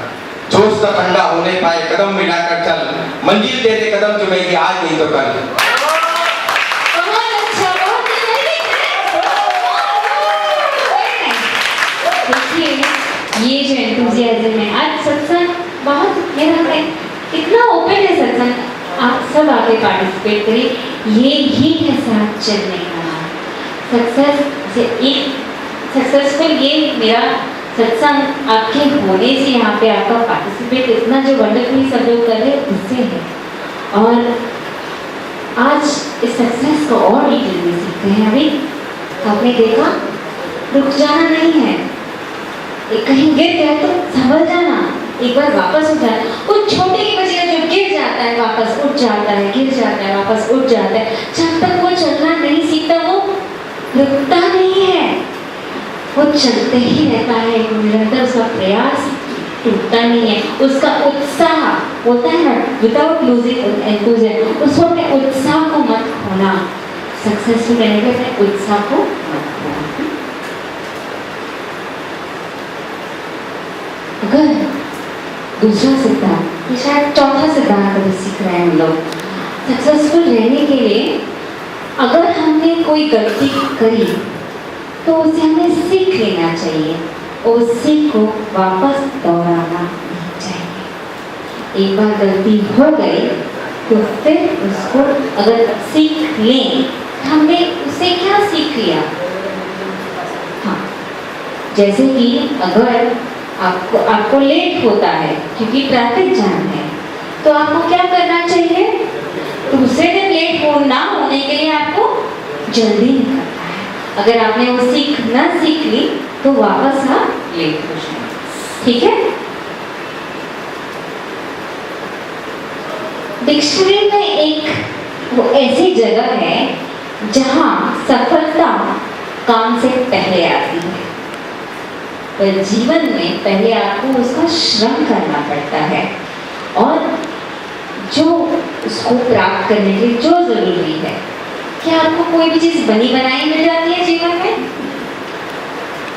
जोश का ठंडा होने पाए कदम मिलाकर चल, मंजिल तेरे कदम चुमेगी आज नहीं तो कल। बहुत अच्छा, बहुत देखिए ये जो एंथुसियाज्म है, आज सत्संग बहुत मेरा है, इतना ओपन है सत्संग। आप सब आके पार्टिसिपेट करें। ये ही है साथ चलने का नाम। सक्सेस से एक सक्सेसफुल ये मेरा सत्संग आपके होने से यहाँ पे आपका पार्टिसिपेट इतना जो वंडरफुली सब लोग कर रहे हैं उससे है। और आज इस सक्सेस को और डिटेल में सीखते हैं। अभी आपने देखा रुक जाना नहीं है, एक कहीं गिर गया तो संभल जाना, एक बार वापस उठ जाना। उस छोटे की बच्चे का जो गिर जाता है वापस उठ जाता है, गिर जाता है वापस उठ जाता है, जब तक वो चलना नहीं सीखता वो रुकता नहीं है, वो चलते ही रहता है। निरंतर उसका प्रयास टूटता नहीं है। उसका उत्साह होता है ना, विदाउट लूजिंग एंथुसियाज्म, उस अपने उत्साह को मत खोना। सक्सेसफुल रहने के अपने उत्साह को मत खोना। अगर दूसरा सिद्धांत, ये शायद चौथा सिद्धांत अभी सीख रहे हैं हम लोग, सक्सेसफुल रहने के लिए अगर हमने कोई गलती करी तो उसे हमें सीख लेना चाहिए, उस सीख को वापस दोहराना नहीं चाहिए। एक बार गलती हो गई तो फिर उसको अगर सीख लें, हमने उससे क्या सीख लिया। हाँ, जैसे कि अगर आपको लेट होता है क्योंकि ट्रैफिक जाम है, तो आपको क्या करना चाहिए, दूसरे दिन लेट ना होने के लिए आपको जल्दी निकलना है। अगर आपने वो सीख ली तो वापस आप लेट हो जाएंगे। ठीक है। डिक्शनरी में एक वो ऐसी जगह है जहां सफलता काम से पहले आती है, पर जीवन में पहले आपको उसका श्रम करना पड़ता है। और जो उसको प्राप्त करने के लिए जो जरूरी है, क्या आपको कोई भी चीज बनी बनाई मिल जाती है जीवन में?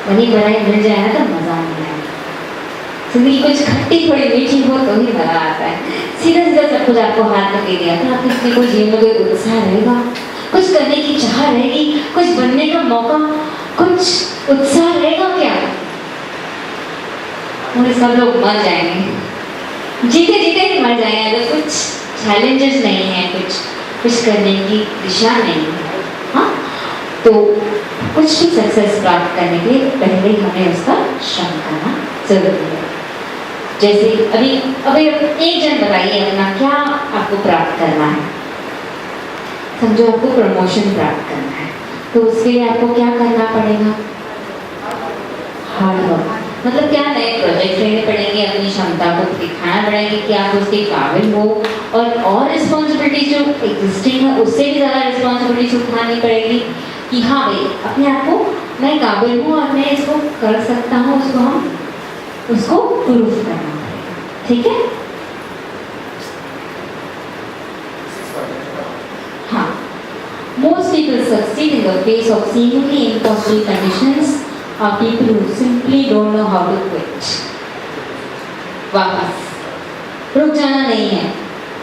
बनी बनाई मिल जाए ना तो मजा नहीं आएगा। जिंदगी कुछ खट्टी थोड़ी मीठी हो तो ही मजा आता है। सीधा सीधा सब कुछ आपको हाथ में दे दिया तो आपके इसमें कोई जीवन में कोई उत्साह रहेगा, कुछ करने की चाह रहेगी, कुछ बनने का मौका, कुछ उत्साह रहेगा क्या? और सब लोग मर जाएंगे, जीते जीते ही मर जाएंगे अगर कुछ चैलेंजेस नहीं है, कुछ करने की दिशा नहीं है। हाँ, तो कुछ भी सक्सेस प्राप्त करने के लिए पहले हमें उसका श्रम करना जरूरी है। जैसे अभी एक जन बताइए अपना क्या आपको प्राप्त करना है। समझो आपको प्रमोशन प्राप्त करना है, तो उसके लिए आपको क्या करना पड़ेगा? Hard work. मतलब क्या, नए प्रोजेक्ट लेने पड़ेंगे, अपनी क्षमता को दिखाना पड़ेगा कि आप उसके काबिल हो, और रिस्पॉन्सिबिलिटी जो एग्जिस्टिंग है उससे भी ज़्यादा रिस्पॉन्सिबिलिटी उठानी पड़ेगी कि हाँ भाई अपने आप को मैं काबिल हूँ और मैं इसको कर सकता हूँ, उसको प्रूफ करना पड़ेगा। ठीक है। हाँ, most people succeed in the face of seemingly impossible conditions are people who simply don't know how to quit. वापस रुक जाना नहीं है।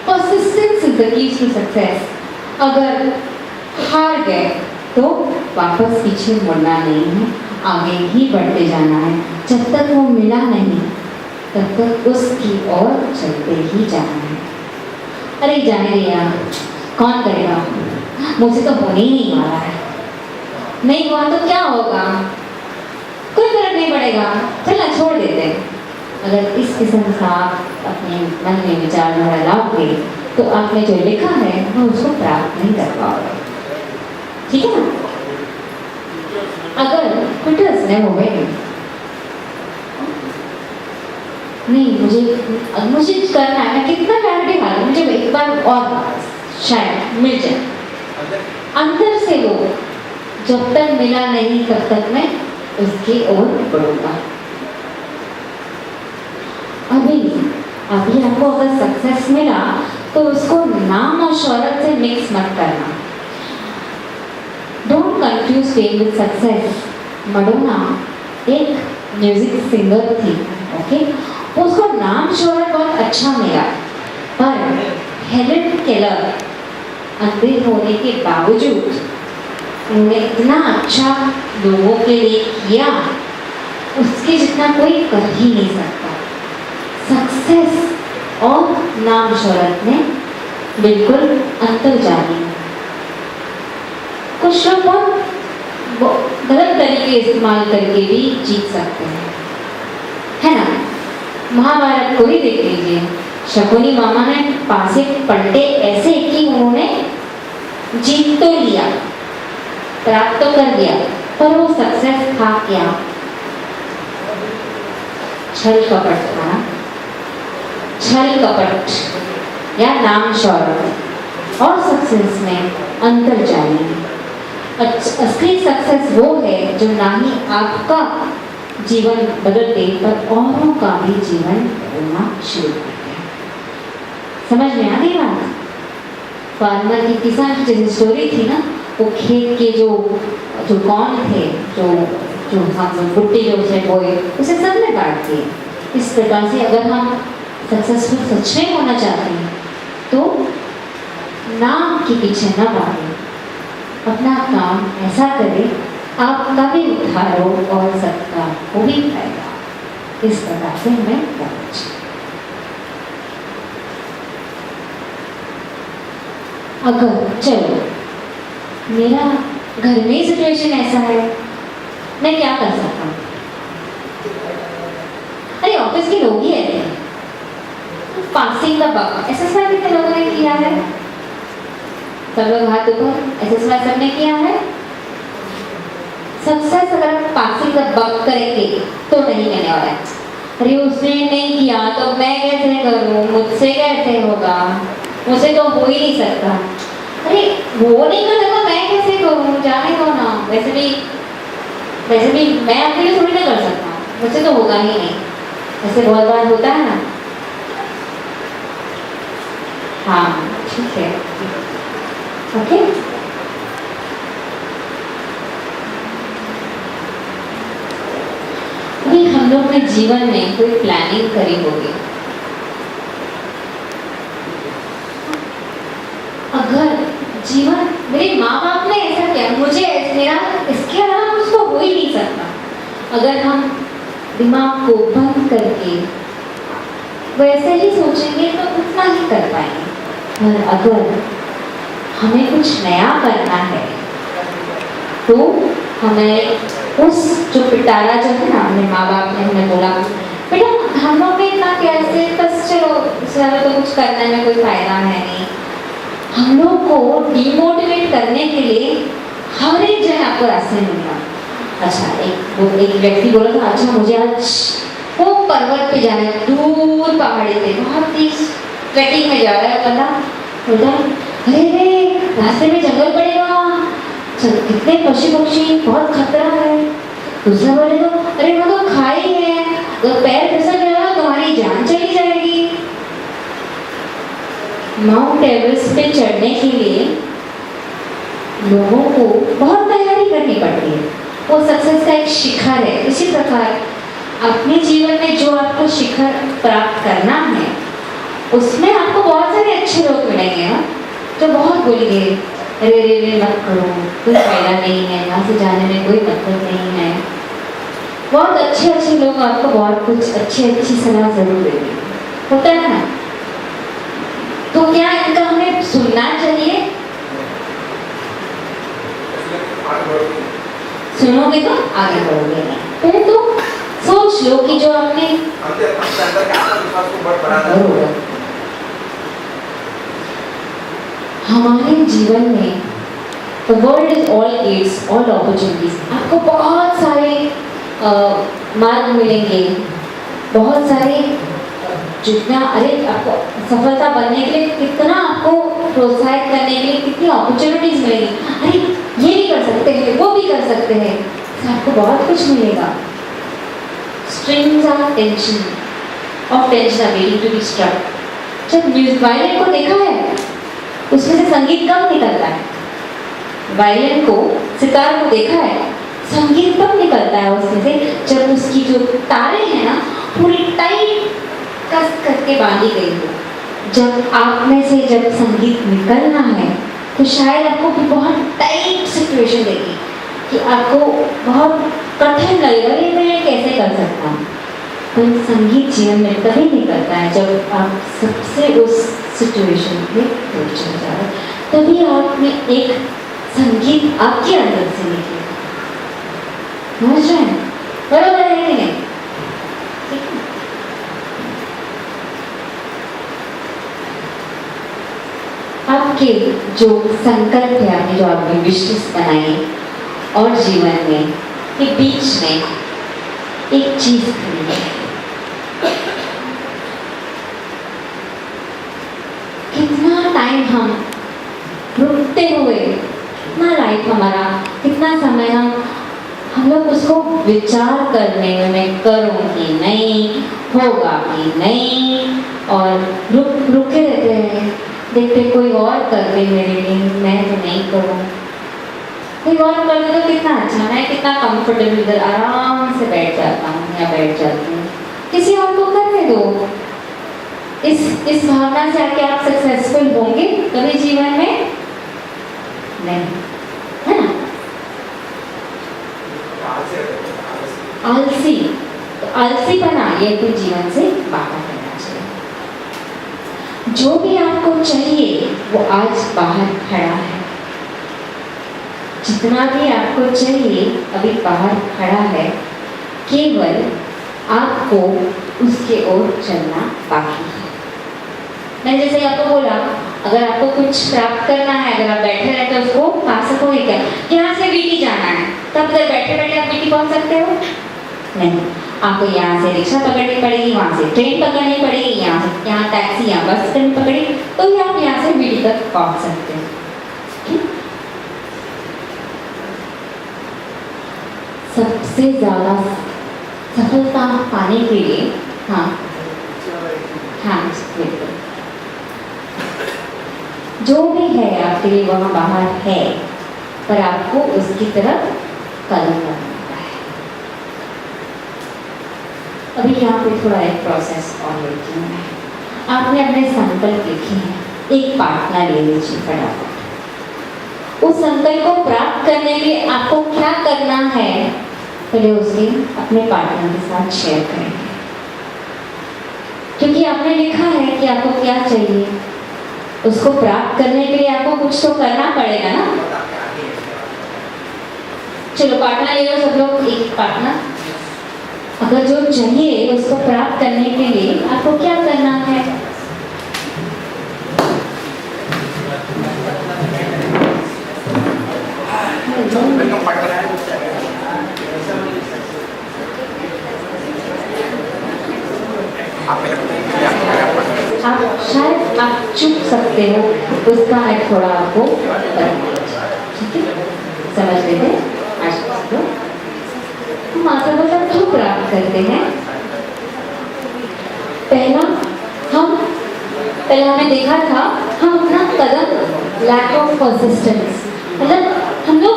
Persistence is the key to success. अगर हार गए तो वापस पीछे मुड़ना नहीं है, आगे ही बढ़ते जाना है। जब तक वो मिला नहीं तब तक उसकी ओर चलते ही जाना है। अरे जाने यार, कौन करेगा, मुझसे तो होने ही नहीं वाला है, नहीं हुआ तो क्या होगा, कोई फर्क नहीं पड़ेगा, चलना छोड़ देते हैं। अगर इस किस्म का आप अपने मन में विचार में लाओगे तो आपने जो लिखा है वो उसको प्राप्त नहीं कर पाओगे। ठीक है ना। अगर क्विटर्स ने हो गए नहीं, मुझे करना है, मैं कितना क्लैरिटी मार, मुझे एक बार और शायद मिल जाए, अंदर से वो जब तक मिला नहीं तब तक मैं उसकी ओर बढ़ूंगा। अभी आपको अगर सक्सेस मिला तो उसको नाम और शोहरत से मिक्स मत करना। Don't confuse fame with success. Madonna एक म्यूजिक सिंगर थी, ओके, उसको नाम शोहरत बहुत अच्छा मिला, पर हेलेन केलर अंधे होने के बावजूद उन्होंने इतना अच्छा लोगों के लिए किया, उसके जितना कोई कर ही नहीं सकता। सक्सेस और नाम शोहरत में बिल्कुल अंतर्जामी। कुछ लोग बहुत गलत तरीके इस्तेमाल करके भी जीत सकते हैं, है ना। महाभारत को ही देख लीजिए, शकुनी मामा ने पासे पलटे ऐसे कि उन्होंने जीत तो लिया, प्राप्त तो कर दिया, पर वो सक्सेस था क्या? छल कपट था ना, छल कपट या नाम शौहरत और सक्सेस में अंतर जानिए। असली सक्सेस वो है जो ना ही आपका जीवन बदल दे पर औरों का भी जीवन बदलना शुरू कर दे। समझ में आ गई बात? फार्मर की, किसान की जैसी स्टोरी थी ना, वो खेत के जो कौन थे, जो हम बुट्टी जो उसे बोए उसे सबने काट दिए। इस प्रकार से अगर हम सक्सेसफुल सच में होना चाहते हैं तो नाम के पीछे न भागें, अपना काम ऐसा करें आपका भी उद्धार हो और सबका हो भी फायदा। इस प्रकार से हमें करना चाहिए। अगर चलो मेरा घर में सिचुएशन ऐसा है, मैं क्या कर सकता हूँ? अरे ऑफिस के लोग ही ऐसे हैं, पासिंग द बक एक्सरसाइज कितने लोगों ने किया है? सब लोग हाथ ऊपर, एक्सरसाइज सबने किया है। सक्सेस अगर पासिंग द बक करेंगे तो नहीं कहने वाला है अरे उसने नहीं किया तो मैं कैसे करूँ, मुझसे कैसे होगा, मुझसे तो हो ही नहीं सकता। अरे वो नहीं कर सकता मैं कैसे करूँ, जाने दो ना। वैसे भी मैं अपने लिए थोड़ी ना कर सकता हूँ, मुझसे तो होगा ही नहीं। ऐसे बहुत बार होता है ना। हाँ ठीक है, ओके। अभी हम लोग ने जीवन में कोई प्लानिंग करी होगी। अगर जीवन मेरे माँ बाप ने ऐसा किया, मुझे मेरा इसके अलावा कुछ तो हो ही नहीं सकता। अगर हम दिमाग को बंद करके वैसे ही सोचेंगे तो उतना ही कर पाएंगे। और अगर हमें कुछ नया करना है तो हमें उस जो पिटारा जो है ना, अपने माँ बाप ने हमें बोला बेटा हम लोग में इतना कैसे, बस चलो इसमें तो कुछ करने में कोई फायदा है नहीं। हम लोग को डिमोटिवेट करने के लिए हर एक जगह आपको रास्ते मिलेगा। अच्छा एक व्यक्ति बोला था अच्छा मुझे आज वो पर्वत पे जाना है, दूर पहाड़ी पे बहुत ही ट्रैकिंग में जा रहा है बंदा। बोलता अरे रास्ते में जंगल पड़ेगा, कितने पशु पक्षी, बहुत खतरा है। दूसरा बोले तो अरे वो तो खाई है, अगर पैर फिसल गया तो तुम्हारी जान चली जाएगी। माउंट एवरेस्ट पे चढ़ने के लिए लोगों को बहुत तैयारी करनी पड़ती है, वो सक्सेस का एक शिखर है। इसी प्रकार अपने जीवन में जो आपको शिखर प्राप्त करना है उसमें आपको बहुत सारे अच्छे लोग मिलेंगे ना, जो बहुत बोलेंगे अरे रे रे मत करो, कोई फायदा नहीं है, यहाँ से जाने में कोई मतलब नहीं है। बहुत अच्छे लोग आपको बहुत कुछ अच्छी सलाह जरूर देंगे, होता है ना। तो क्या इनका हमें सुनना चाहिए? सुनोगे तो आगे बढ़ोगे। पहले तो सोच लो कि जो आपने हमारे जीवन में the world is all gates, all opportunities। आपको बहुत सारे मार्ग मिलेंगे, बहुत सारे जितना अरे आपको सफलता बनने के लिए कितना आपको प्रोत्साहित करने के लिए कितनी अपॉर्चुनिटीज मिलेंगी। अरे ये भी कर सकते हैं, वो भी कर सकते हैं, तो आपको बहुत कुछ मिलेगा। Strings of tension are waiting to be struck। जब म्यूजिक वायलिन को देखा है उसमें से संगीत कब निकलता है? वायलिन को, सितार को देखा है, संगीत कब निकलता है उसमें से? जब उसकी जो तारे हैं ना पूरी टाइट कस करके बांधी गई हो। जब आप में से जब संगीत निकलना है तो शायद आपको भी बहुत टाइट सिचुएशन देगी कि आपको बहुत कठिन लगेगा, ये मैं कैसे कर सकता हूँ। पर संगीत जीवन में तभी निकलता है जब आप सबसे उस सिचुएशन में दूर चले जा रहे, तभी आप में एक संगीत आपके अंदर से निकलेगा। समझ रहे हैं? बरोबर है कि नहीं? ठीक है? आपके जो संकल्प है, आपने जो आपने विशेष बनाए और जीवन में के बीच में एक चीज खड़ी है। कितना टाइम हम रुकते हुए, कितना लाइफ हमारा, कितना समय हम लोग उसको विचार करने में करूँगी नहीं, होगा कि नहीं, और रुके रहते हैं, देखते कोई और कर दे मेरे लिए, मैं तो नहीं करूँ। कोई और कर दे तो कितना अच्छा, मैं कितना कंफर्टेबल इधर आराम से बैठ जाता हूँ या बैठ जाती हूँ, किसी और को करने दो। इस भावना से आके आप सक्सेसफुल होंगे कभी जीवन में नहीं, है ना? आलसी, तो आलसी बना ये तो जीवन से बाहर रहना चाहिए। जो भी आपको चाहिए वो आज बाहर खड़ा है, जितना भी आपको चाहिए अभी बाहर खड़ा है, केवल आपको उसके ओर चलना बाकी है। मैंने जैसे आपको बोला, अगर आपको कुछ प्राप्त करना है, अगर आप बैठे रहते उसको पा सकोगे क्या? यहाँ से वीटी जाना है, तब अगर बैठे बैठे आप वीटी पहुँच सकते हो? नहीं, आपको यहाँ से रिक्शा पकड़नी पड़ेगी, वहाँ से ट्रेन पकड़नी पड़ेगी, यहाँ टैक्सी या बस पकड़ी, तो भी आप यहाँ से वीटी तक पहुँच सकते हो। सबसे ज़्यादा सफलता पाने के लिए, हाँ बिल्कुल, जो भी है आपके लिए वहाँ बाहर है, पर आपको उसकी तरफ कदम बढ़ाना है। अभी यहाँ पे थोड़ा एक प्रोसेस और लेती हूँ मैं। आपने अपने संकल्प लिखे हैं, एक पार्टनर ले लीजिए फटाफट। उस संकल्प को प्राप्त करने के लिए आपको क्या करना है, पहले उसे अपने पार्टनर के साथ शेयर करेंगे, क्योंकि आपने लिखा है कि आपको क्या चाहिए। उसको प्राप्त करने के लिए आपको कुछ तो करना पड़ेगा ना। चलो पार्टनर ले लो सब लोग, एक पार्टनर। अगर जो चाहिए उसको प्राप्त करने के लिए आपको क्या करना है? आप शायद आप चुप सकते हो, उसका मैं थोड़ा आपको ठीक है समझ लेते हैं। हम आत्मबल क्यों प्राप्त करते हैं? पहला हमने देखा था, हम अपना कदम लैक ऑफ परसिस्टेंस, मतलब हम लोग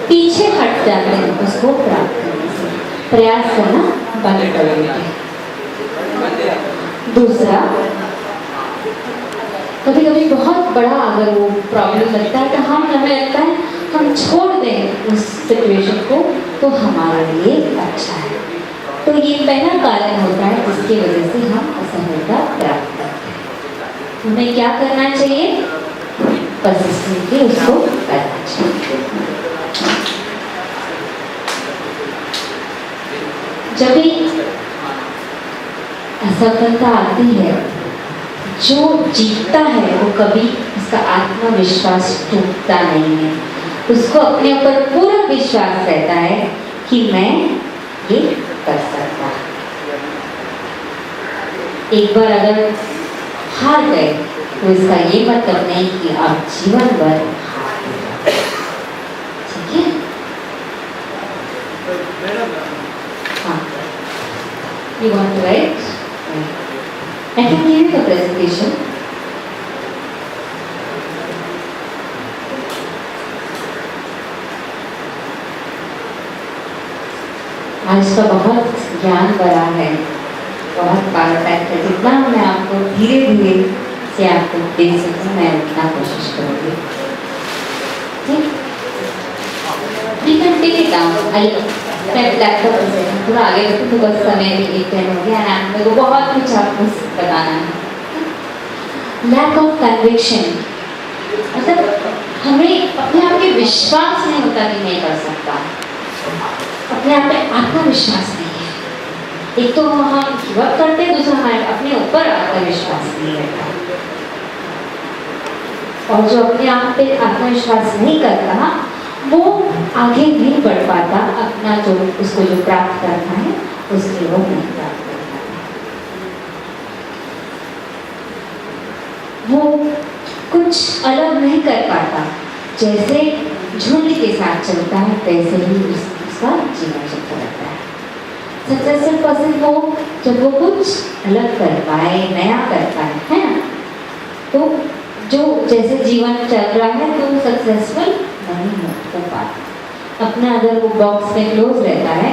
पीछे हट जाते हैं उसको प्राप्त करने से, प्रयास करना बंद कर देते हैं। दूसरा, कभी कभी बहुत बड़ा अगर वो प्रॉब्लम लगता है तो हमें लगता है हम छोड़ दें उस सिचुएशन को तो हमारे लिए अच्छा है। तो ये पहला कारण होता है जिसकी वजह से हम असफलता प्राप्त करते हैं। हमें क्या करना चाहिए? परसिस्टेंटली उसको करना चाहिए। जब भी असफलता आती है, जो जीतता है वो कभी उसका आत्मविश्वास टूटता नहीं है, उसको अपने ऊपर पूरा विश्वास रहता है कि मैं ये कर सकता। एक बार अगर हार गए तो इसका ये मतलब नहीं कि आप जीवन भर ठीक है। हाँ, you want to write? I can give you the presentation. आज का बहुत ज्ञान भरा है, बहुत पारदर्शी है। जितना मैं आपको धीरे धीरे से आपको दे सकूँ मैं उतना कोशिश करूँगी। ठीक है, मैं लैपटॉप से थोड़ा आगे रखूँ तो बस समय भी एक टाइम हो गया ना, मेरे को बहुत कुछ आपको बताना है। लैक ऑफ कन्विक्शन, मतलब हमें अपने आप पे विश्वास नहीं होता कि मैं कर सकता, अपने आप पे आत्मविश्वास नहीं है। एक तो हम गिव अप करते, दूसरा हमारे अपने ऊपर आत्मविश्वास नहीं रहता। और जो अपने आप पे आत्मविश्वास नहीं करता वो आगे नहीं बढ़ पाता, अपना जो उसको जो प्राप्त करना है उसके वो नहीं प्राप्त कर पाता। वो कुछ अलग नहीं कर पाता, जैसे झुंड के साथ चलता है वैसे ही उसका जीवन चलता रहता है। सक्सेसफुल पर्सन को जब वो कुछ अलग कर पाए, नया कर पाए, है ना, तो जो जैसे जीवन चल रहा है तो सक्सेसफुल नहीं हो पाता। अपना अगर वो बॉक्स में क्लोज रहता है।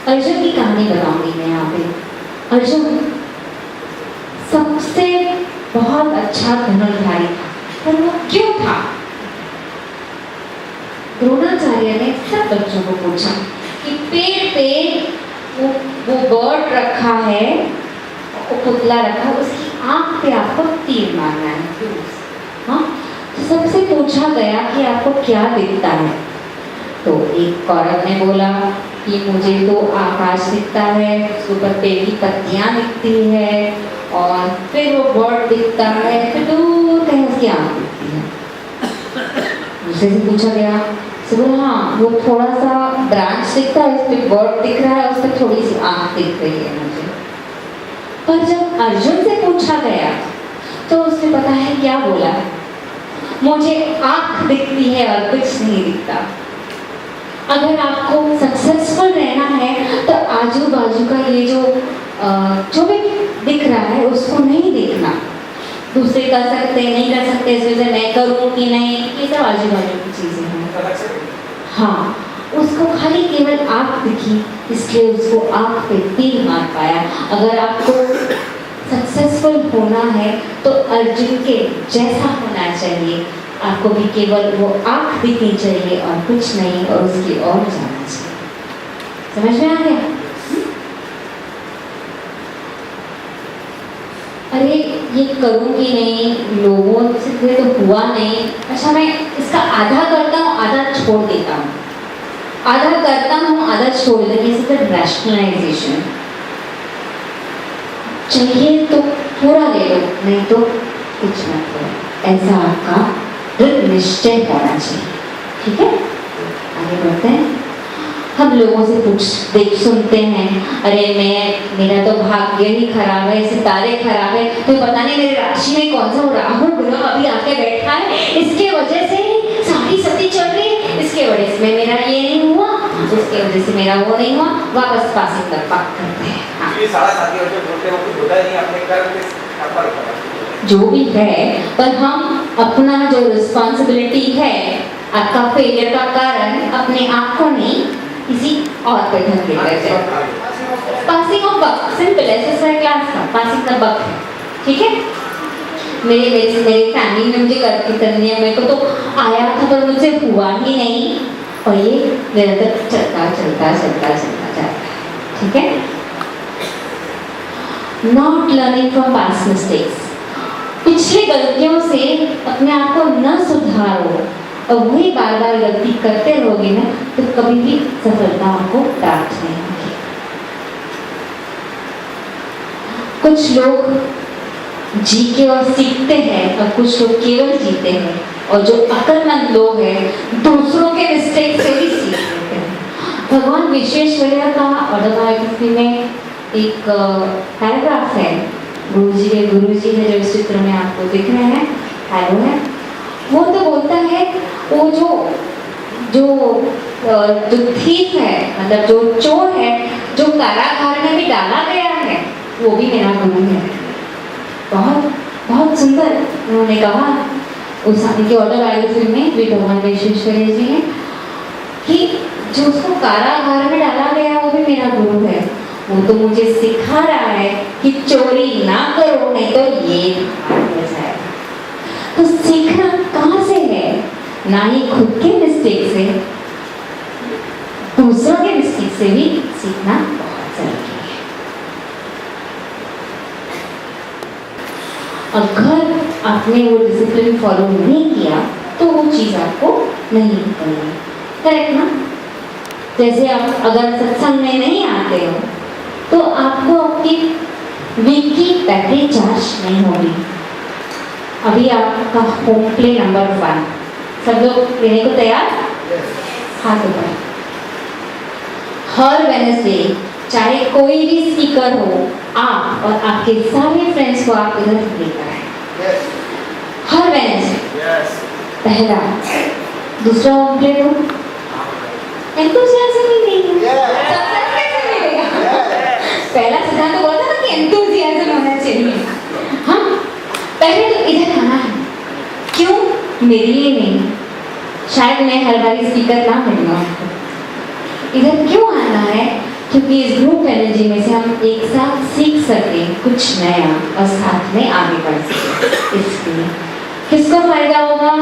अर्जुन की कहानी बताऊंगी मैं यहाँ पे। अर्जुन सबसे बहुत अच्छा धनुर्धारी था, पर वो क्यों था? द्रोणाचार्य ने सब बच्चों को पूछा कि पेड़ पे वो बर्ड रखा है, वो पुतला रखा, उसकी आंख पे आपको तीर मारना है। हाँ, सबसे पूछा गया कि आपको क्या दिखता है? तो एक कौरव ने बोला कि मुझे तो आकाश दिखता है, उसके ऊपर पेड़ की पत्तियां दिखती है, और फिर वो बर्ड दिखता है, फिर दूर कहीं उसकी आंख दिखती है। दूसरे से पूछा गया, तो बोला हाँ, वो थोड़ा सा ब्रांच दिखता है, उस पर बर्ड दिख रहा है, उस पर थोड़ी सी आंख दिख रही है मुझे। पर जब अर्जुन से पूछा गया तो उसने पता है क्या बोला? मुझे आंख दिखती है और कुछ नहीं दिखता। अगर आपको सक्सेसफुल रहना है तो आजू बाजू का ये जो भी दिख रहा है उसको नहीं देखना। दूसरे कर सकते नहीं कर सकते, इस वजह से मैं करूँ कि नहीं, ये सब आजू बाजू की चीजें हैं। हाँ, उसको खाली केवल आंख दिखी, इसलिए उसको आंख पे तीर मार पाया। अगर आपको सक्सेसफुल होना है तो अर्जुन के जैसा होना चाहिए, आपको भी केवल वो आंख दिखनी चाहिए और कुछ नहीं, और उसकी ओर जाना चाहिए। समझ में आ गया? अरे ये करूँगी नहीं, लोगों से तो हुआ नहीं, अच्छा मैं इसका आधा करता हूँ आधा छोड़ देता हूँ, आधा करता हूँ आधा छोड़ देता हूँ। ये रैशनलाइजेशन चाहिए तो पूरा ले लो, नहीं तो कुछ मत करो, ऐसा आपका दृढ़ निश्चय होना चाहिए। ठीक है, आगे बढ़ते हैं। हम लोगों से सुनते हैं, अरे मेरा तो भाग्य ही खराब है, सितारे खराब है, तो पता नहीं मेरी राशि में कौन सा राहु ग्रह अभी आके बैठा है, इसके वजह से सारी सती चल रही है, इसके वजह से मेरा ये नहीं हुआ, उसके वजह से मेरा वो नहीं हुआ। वापस पासिंग तक बात करते हैं। जो भी है, पर हम अपना जो रिस्पॉन्सिबिलिटी है, आपका फेलियर का कारण अपने आप को नहीं किसी और पे ढक देते हैं। पासिंग ऑफ बक, सिंपल है, दूसरा क्लास का पासिंग द बक है। ठीक है, मेरी फैमिली में मुझे करनी है, मेरे को तो आया था पर मुझसे हुआ ही नहीं, और ये निरंतर चलता जाता है। ठीक है, not learning from past mistakes, पिछली गलतियों से अपने आप को न सुधारो और वही बार बार गलती करते रहोगे ना, तो कभी भी सफलता आपको प्राप्त नहीं होगी। कुछ लोग जी के और सीखते हैं और कुछ लोग केवल जीते हैं, और जो अक्लमंद लोग हैं दूसरों के मिस्टेक से भी सीख लेते हैं। भगवान विश्वेश्वरैया का ऑटोबायोग्राफी में एक पैराग्राफ है, गुरुजी है जो इस चित्र में आपको दिख रहे हैं, हैरो है, वो तो बोलता है वो जो थीफ है, मतलब जो चोर है, जो कारागार में भी डाला गया है, वो भी मेरा गुरु है। बहुत बहुत सुंदर उन्होंने कहा उस की ऑटोबायोग्राफी में भी भगवान विश्वेश्वरैया जी हैं कि जो उसको कारागार में डाला गया वो भी मेरा गुरु है। वो तो मुझे सिखा रहा है कि चोरी ना करो, नहीं तो ये हो जाएगा। तो सीखना कहाँ से है? ना ही खुद के मिस्टेक से, दूसरों के मिस्टेक से भी सीखना बहुत जरूरी है। अगर आपने वो डिसिप्लिन फॉलो नहीं किया तो वो चीज़ आपको नहीं करनी, करेक्ट ना? जैसे आप अगर सत्संग में नहीं आते हो तो आपको आपकी वीक की बैटरी चार्ज नहीं होगी। अभी आपका होम प्ले नंबर 1, सब लोग लेने को तैयार? हाथ ऊपर। हर वेडनेसडे चाहे कोई भी स्पीकर हो, आप और आपके सारे फ्रेंड्स को आप इधर लेकर आए। हर वेडनेसडे पहला, दूसरा होम प्ले दो, एंथुसियाज्म ही नहीं है, सत्संग कैसे मिलेगा? पहला सिद्धांत तो बोलता ना कि एंथुसियाज्म होना चाहिए। हाँ, पहले तो इधर आना है। क्यों? मेरे लिए नहीं, शायद मैं हर बारी स्पीकर ना मिलूंगा। इधर क्यों आना है? क्योंकि इस ग्रुप एनर्जी में से हम एक साथ सीख सके कुछ नया और साथ में आगे बढ़ सके। इसलिए किसको फायदा होगा?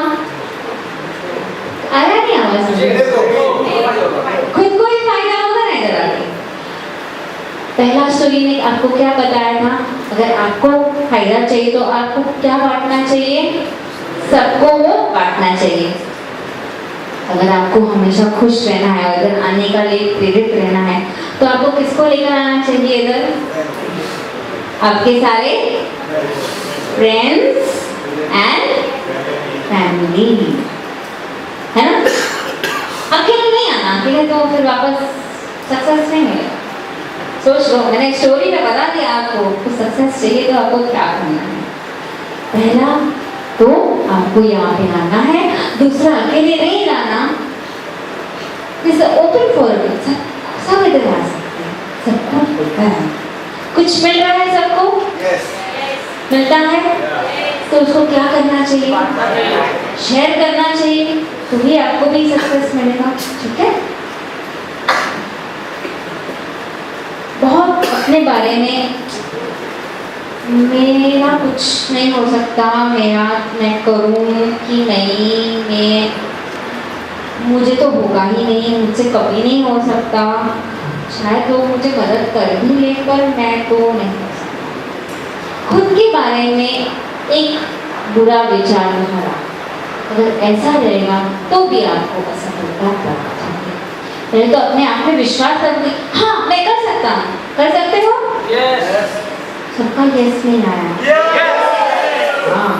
आया नहीं आवाज? खुद को ही फायदा होगा ना इधर आके। पहला स्टोरी ने आपको क्या बताया था? अगर आपको फायदा चाहिए तो आपको क्या बांटना चाहिए? सबको वो बांटना चाहिए। अगर आपको हमेशा खुश रहना है, अगर आने का लिए प्रेरित रहना है, तो आपको किसको लेकर आना चाहिए इधर? आपके सारे फ्रेंड्स एंड फैमिली, है ना? अकेले नहीं आना, अकेले तो फिर वापस सक्सेस नहीं मिलेगा। सोच लो, मैंने स्टोरी में बता दिया आपको, कुछ सक्सेस चाहिए तो आपको क्या करना है। पहला तो आपको यहाँ पे आना है, दूसरा अकेले नहीं लाना। ओपन फॉरम, सब इधर आ सकते हैं, सबको मिलता है। कुछ मिल रहा है सबको? मिलता है तो उसको क्या करना चाहिए? शेयर करना चाहिए, तो भी आपको भी सक्सेस मिलेगा। ठीक है? बहुत अपने बारे में मेरा कुछ नहीं हो सकता, मैं करूँ कि नहीं, मुझे तो होगा ही नहीं, मुझसे कभी नहीं हो सकता, शायद लोग मुझे मदद कर भी ले पर मैं तो नहीं कर सकता। खुद के बारे में एक बुरा विचार हमारा अगर ऐसा रहेगा तो भी आपको असफलता प्राप्त होगी। पहले तो अपने आप में विश्वास रखिए, हाँ मैं कर सकता हूँ। कर सकते हो? सबका यस नहीं आया। हाँ,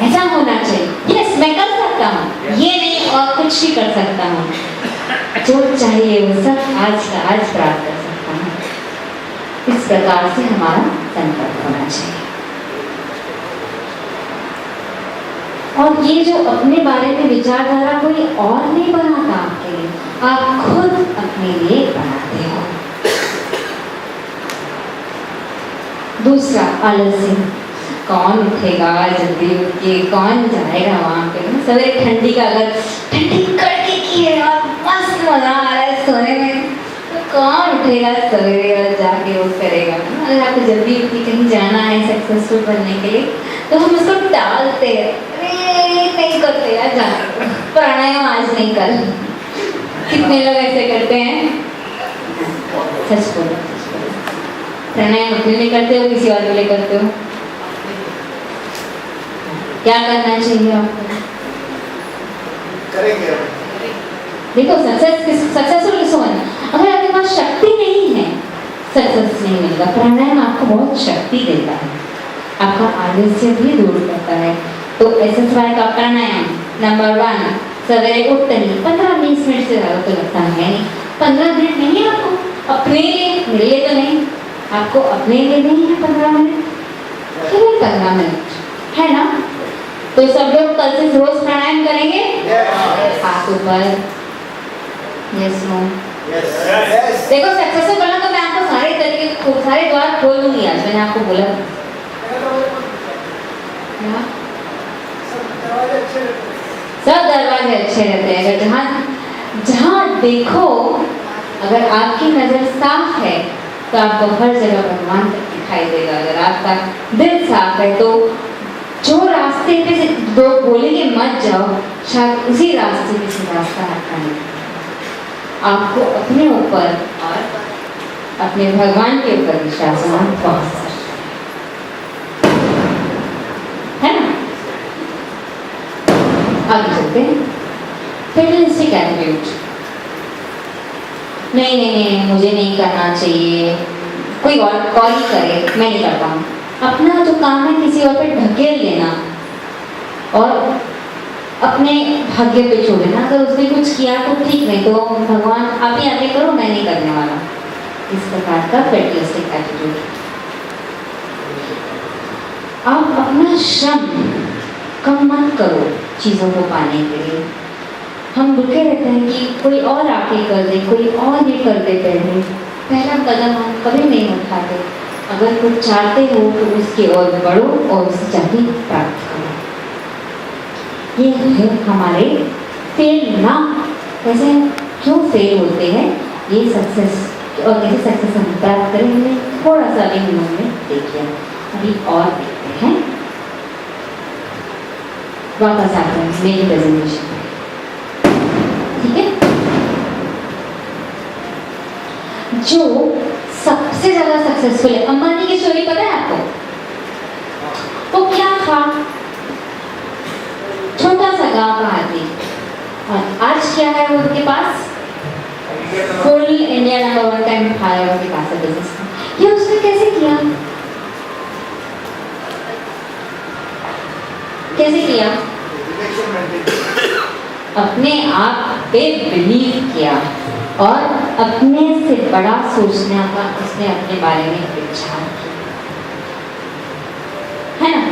ऐसा होना चाहिए। यस मैं कर सकता हूँ, ये नहीं और कुछ भी कर सकता हूँ, जो चाहिए वो सब आज का आज प्राप्त कर सकता हूँ। इस प्रकार से हमारा संकल्प होना चाहिए। और ये जो अपने बारे में विचारधारा कोई और नहीं बनाता आपके लिए, आप खुद अपने लिए बनाते हो। दूसरा, आलस्य। कौन उठेगा जल्दी उठ के, कौन जाएगा वहाँ पे? सवेरे ठंडी का, अगर ठंडी कड़के की है और मस्त मजा आ रहा है सोने में, तो कौन उठेगा सवेरे और जाके वो करेगा? अगर आपको जल्दी उठ के कहीं जाना है सक्सेसफुल बनने के लिए, तो हम उसको टालते हैं, अरे नहीं करते यार, जाना प्राणायाम आज नहीं कर। कितने लोग ऐसे करते हैं? सच बोलो, प्राणायाम अपने लिए करते हो, किसी और के लिए करते हो? क्या करना चाहिए आपको? करेंगे। देखो, सक्सेसफुल किसको बनना? अगर आपके पास शक्ति नहीं है, सक्सेस नहीं मिलेगा। प्राणायाम आपको बहुत शक्ति देता है, आपका आलस्य भी दूर करता है। तो एक्सरसाइज का प्राणायाम नंबर 1, सवेरे उठते ही 15-20 मिनट से ज़्यादा तो लगता है नहीं। 15 मिनट नहीं, आपको अपने लिए, मेरे लिए तो नहीं, आपको अपने लिए नहीं है 15 मिनट, केवल 15 मिनट, है ना? तो सब लोग कल से रोज प्राणायाम करेंगे? हाथ ऊपर, यस नो? देखो, सक्सेसफुल बनना तो मैं आपको सारे तरीके, सारे द्वार खोल दूंगी आज। मैंने आपको बोला सब दरवाजे अच्छे रहते हैं। अगर जहाँ देखो, अगर आपकी नजर साफ है तो आपको हर जगह भगवान दिखाई देगा। अगर आपका दिल साफ है तो जो रास्ते पे से लोग बोलेंगे मत जाओ, शायद उसी रास्ते पे से रास्ता हटना है। आपको अपने ऊपर और अपने भगवान के ऊपर विश्वास होना बहुत आगे चलते हैं। फेडरलिस्टिक एटीट्यूड, नहीं नहीं नहीं मुझे नहीं करना चाहिए, कोई और कॉल ही करे, मैं नहीं करता हूँ। अपना जो काम है किसी और पे ढकेल देना और अपने भाग्य पे छोड़ देना। अगर उसने कुछ किया तो ठीक, नहीं तो भगवान आप ही आगे करो, मैं नहीं करने वाला। इस प्रकार का फेडरलिस्टिक एटीट्यूड। आप अपना श्रम कम मत करो चीज़ों को पाने के लिए। हम रुके रहते हैं कि कोई और आके कर दे, कोई और ये कर दे, पहला कदम हम कभी नहीं उठाते। अगर कुछ चाहते हो तो उसकी ओर बढ़ो और उसे चाहे प्राप्त करो। ये है हमारे फेल ना, कैसे क्यों फेल होते हैं, ये सक्सेस और कैसे सक्सेस हम प्राप्त करेंगे, थोड़ा सा भी हम लोगों ने देख लिया। अभी और देखते हैं, वापस आते हैं मेरी प्रेजेंटेशन में, ठीक है। जो सबसे ज्यादा सक्सेसफुल है, अंबानी की स्टोरी पता है आपको? वो क्या था, छोटा सा गांव का आदमी, और आज क्या है वो उसके पास फुल इंडिया नंबर 1 का एम्पायर उसके पास है बिजनेस का। ये उसने कैसे किया, कैसे किया? अपने आप पे बिलीव किया और अपने से बड़ा सोचने का उसने अपने बारे में विचार किया, है ना।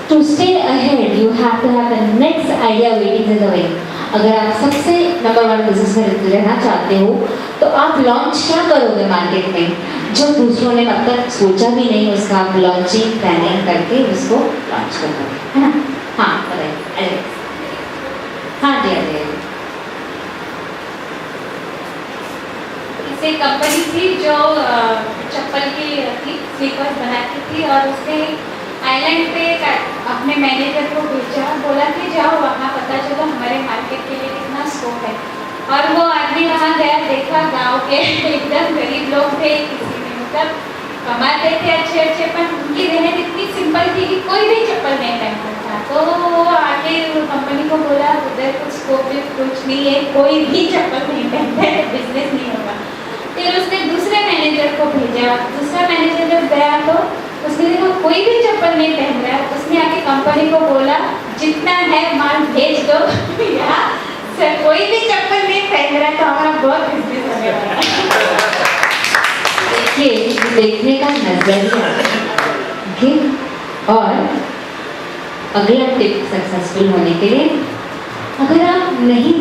To stay ahead you have to have the next idea waiting in the way. अगर आप सबसे नंबर 1 बिजनेस में रहना चाहते हो तो आप लॉन्च क्या करोगे मार्केट में, जो दूसरों ने अब तक सोचा भी नहीं, उसका आप लॉन्चिंग प्लानिंग करके उसको लॉन्च करोगे, है ना। हाँ बताइए। हाँ जी हाँ। इससे कंपनी थी जो चप्पल की थी, स्लीपर्स बनाती थी, और उसने आइलैंड पे अपने मैनेजर को भेजा, बोला कि जाओ वहाँ पता चलो हमारे मार्केट के लिए कितना स्कोप है। और वो आदमी वहाँ गया, देखा गांव के एकदम गरीब लोग थे, किसी ने मतलब कमाते थे अच्छे अच्छे, पर उनकी रहने इतनी सिंपल थी कि कोई भी चप्पल नहीं पहनता था। तो वो आके कंपनी को बोला उधर कुछ स्कोप कुछ नहीं है, कोई भी चप्पल नहीं पहनता है, बिजनेस नहीं होगा। फिर उसने दूसरे मैनेजर को भेजा, दूसरा मैनेजर जब गया तो उसने देखा कोई भी चप्पल नहीं पहन रहा है। उसने आके कंपनी को बोला जितना है माल भेज दो या सर कोई भी चप्पल नहीं पहन रहा है तो हमारा बहुत बिजनेस होने वाला है। देखिए देखने का नजरिया, ओके। और अगला टिप सक्सेसफुल होने के लिए, अगर आप नहीं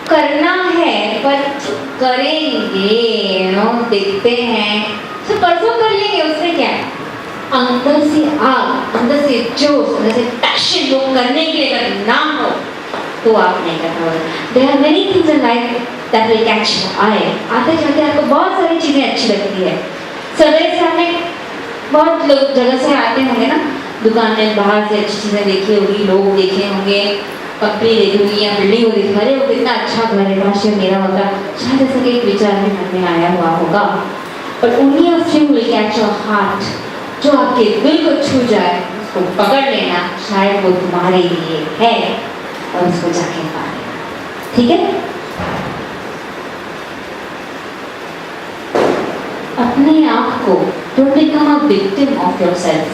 करना है पर करेंगे, देखते हैं तो परसों कर लेंगे, उससे क्या है। अंदर से आग, अंदर से जोश, अंदर से पैशन वो करने के लिए अगर ना हो तो आप नहीं कर पाओगे। There are many things in life that will catch your eye. आते जाते आपको बहुत सारी चीज़ें अच्छी लगती है। सवेरे से आपने बहुत लोग जगह से आते होंगे ना, दुकान में बाहर से अच्छी चीज़ें देखी होगी, लोग देखे होंगे, कंपनी देखी होगी या बिल्डिंग को देखी, अरे वो कितना अच्छा घर है, काश मेरा होता, शायद ऐसा कि एक विचार भी मन में आया हुआ होगा। But only a few will catch your heart, जो आपके दिल को छू जाए उसको पकड़ लेना, शायद वो तुम्हारे लिए है और उसको जाके पा लेना, ठीक है। अपने आप को don't become a victim of yourself.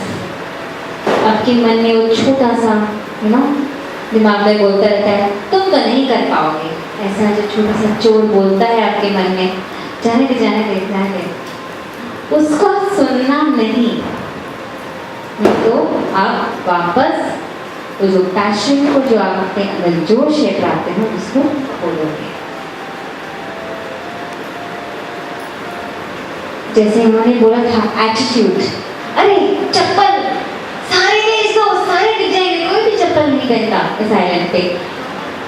आपके मन में वो छोटा सा दिमाग में बोलता रहता है तुम तो नहीं कर पाओगे, ऐसा जो छोटा सा चोर बोलता है आपके मन में, जाने के इतना है, उसको सुनना नहीं तो आप वापस तो जो पैशन को, जो आपके अंदर जोश है प्राप्त हो, उसको खोलोगे। जैसे उन्होंने बोला था एटीट्यूड, अरे चप्पल सारे बेच दो, सारे बिक जाएंगे, कोई भी चप्पल नहीं पहनता इस आइलैंड पे,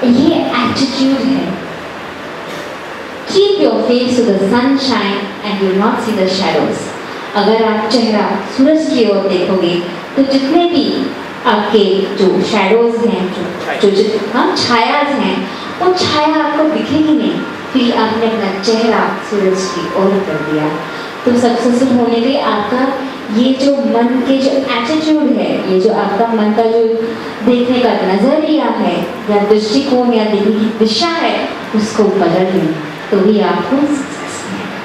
ये एटीट्यूड है। Keep your face to the sunshine and you will not see the shadows. अगर आप चेहरा सूरज की ओर देखोगे तो जितने भी आपके जो शैडोज हैं, जो छायाज हैं, वो छाया आपको दिखेगी नहीं, क्योंकि आपने अपना चेहरा सूरज की ओर कर दिया। तो सक्सेसफुल होने के लिए आपका ये जो मन के जो एटीट्यूड है, ये जो आपका मन का जो देखने का नजरिया है या दृष्टिकोण या देखने की दिशा है, उसको बदल लें तो ही आपको सक्सेस मिलेगा।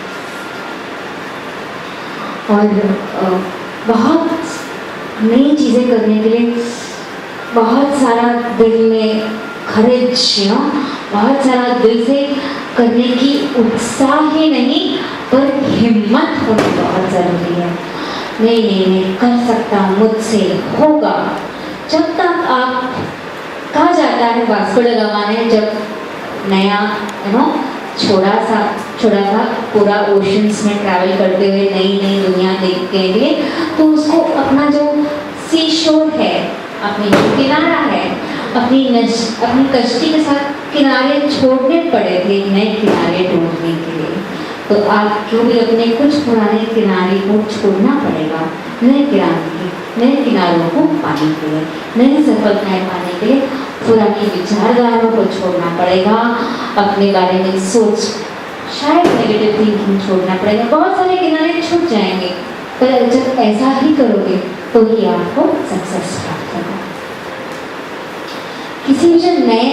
और बहुत नई चीज़ें करने के लिए बहुत सारा दिल में खर्च, बहुत सारा दिल से करने की उत्साह ही नहीं पर हिम्मत होनी बहुत ज़रूरी है। नहीं, कर सकता हूँ, मुझसे होगा। जब तक आप कहा जाता है वास्को ड गामा ने जब नया छोटा सा पूरा ओशंस में ट्रैवल करते हुए नई दुनिया देखने के लिए, तो उसको अपना जो सी शोर है, अपनी जो किनारा है, अपनी कश्ती के साथ किनारे छोड़ने पड़े थे, नए किनारे ढूंढने के लिए। तो आपको भी अपने कुछ पुराने किनारे को छोड़ना पड़ेगा, नए किनारों को पाने के लिए, नई सफलताएं पाने के लिए पुरानी विचारधाराओं को छोड़ना पड़ेगा, अपने बारे में सोच, शायद नेगेटिव थिंकिंग छोड़ना पड़ेगा। बहुत सारे किनारे छूट जाएंगे, पर जब ऐसा ही करोगे तो ही आपको सक्सेस प्राप्त होगा। किसी जो नए,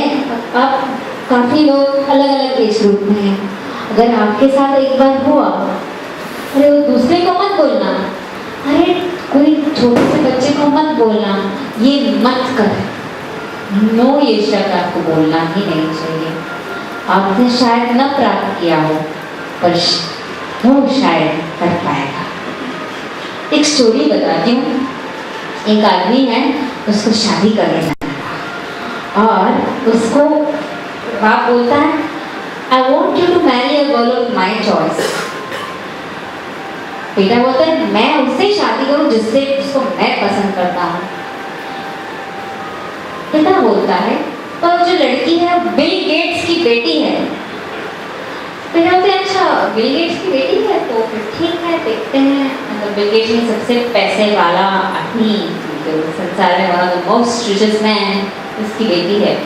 आप काफ़ी लोग अलग अलग एज ग्रुप में हैं, अगर आपके साथ एक बार हुआ, अरे वो दूसरे को मत बोलना, अरे कोई छोटे से बच्चे को मत बोलना, ये मत कर, नो, ये शब्द आपको बोलना ही नहीं चाहिए। आपने शायद न प्राप्त किया हो, पर वो शायद कर पाएगा। एक स्टोरी बताती हूँ। एक आदमी है, उसको शादी करने जाना था और उसको बाप बोलता है, I want you to marry a girl of my choice. बेटा बोलता है, मैं उससे शादी करूं जिसको मैं पसंद करता हूँ। पिता बोलता है, पर जो लड़की है बिल गेट्स की बेटी है। पिता बोलते हैं, अच्छा बिल गेट्स की बेटी है तो फिर ठीक है, देखते हैं। मतलब बिल गेट्स में सबसे पैसे वाला आदमी संसार में, one of the most richest man, उसकी बेटी है।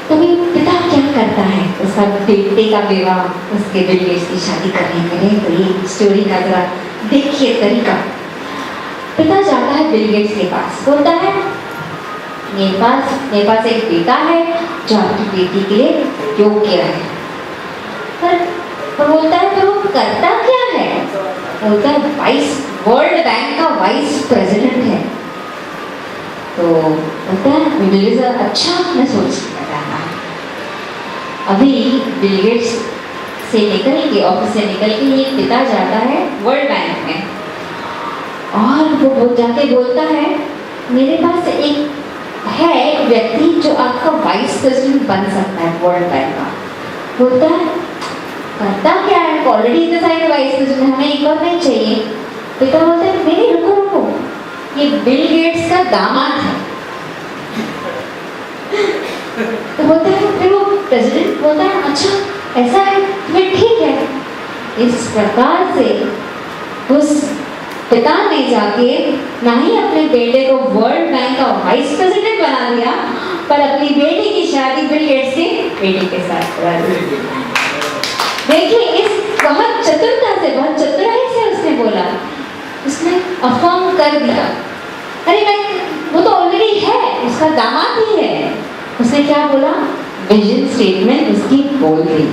तो पिता क्या करता है, उसका बेटे का विवाह उसके बिल गेट्स की शादी करने के लिए। तो ये स्टोरी का जरा देखिए तरीका। पिता जाता है बिल गेट्स के पास, बोलता है, मेरे पास एक बेटा है जो आपकी बेटी के लिए योग्य है। पर बोलता है, तो वो करता क्या है? बोलता है, वर्ल्ड बैंक का वाइस प्रेसिडेंट है। तो बोलता है, बिल गेट्स, अच्छा, मैं सोच रहा। अभी बिल गेट्स से निकल के, ऑफिस से निकल के ये पिता जाता है वर्ल्ड बैंक में और वो जाके बोलता है, मेरे पास एक व्यक्ति जो आपका वाइस प्रेसिडेंट बन सकता है वर्ल्ड बैंक का। बोलता है, करता क्या है? ऑलरेडी डिसाइड वाइस प्रेसिडेंट, हमें एक और नहीं चाहिए। पिता बोलता है, नहीं रुको, ये बिल गेट्स का दामाद है। तो बोलता है, फिर वो प्रेसिडेंट बोलता है, अच्छा ऐसा है, फिर ठीक है। इस प्रकार से उस पिता ने जाके ना ही अपने बेटे को वर्ल्ड बैंक का वाइस प्रेसिडेंट बना दिया, पर अपनी बेटी की शादी बिल गेट्स की बेटी के साथ करा दी। देखिए, इस बहुत चतुरता से, बहुत चतुराई से उसने बोला, उसने अफर्म कर दिया, अरे वो तो ऑलरेडी है, उसका दामाद ही है। उसने क्या बोला? विजन स्टेटमेंट उसकी बोल दी।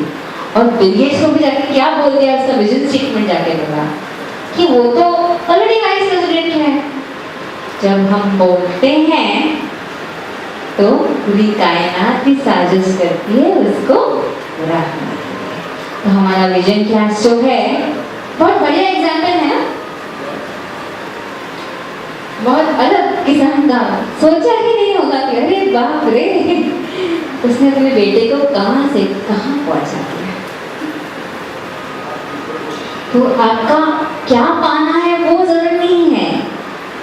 और बिल गेट्स को भी जाके क्या बोल दिया? उसका विजन स्टेटमेंट जाके बोला कि वो तो ऑलरेडी वाइस प्रेसिडेंट है। जब हम बोलते हैं तो पूरी कायनात भी साजिश करती है उसको पूरा करने के लिए। तो हमारा विजन क्लास जो है बहुत बढ़िया एग्जाम्पल है ना, बहुत अलग किस्म का। सोचा ही नहीं होगा कि अरे बाप रे, उसने अपने बेटे को कहां से कहां पहुंचा दिया। तो आपका क्या पाना है वो जरूरी नहीं है,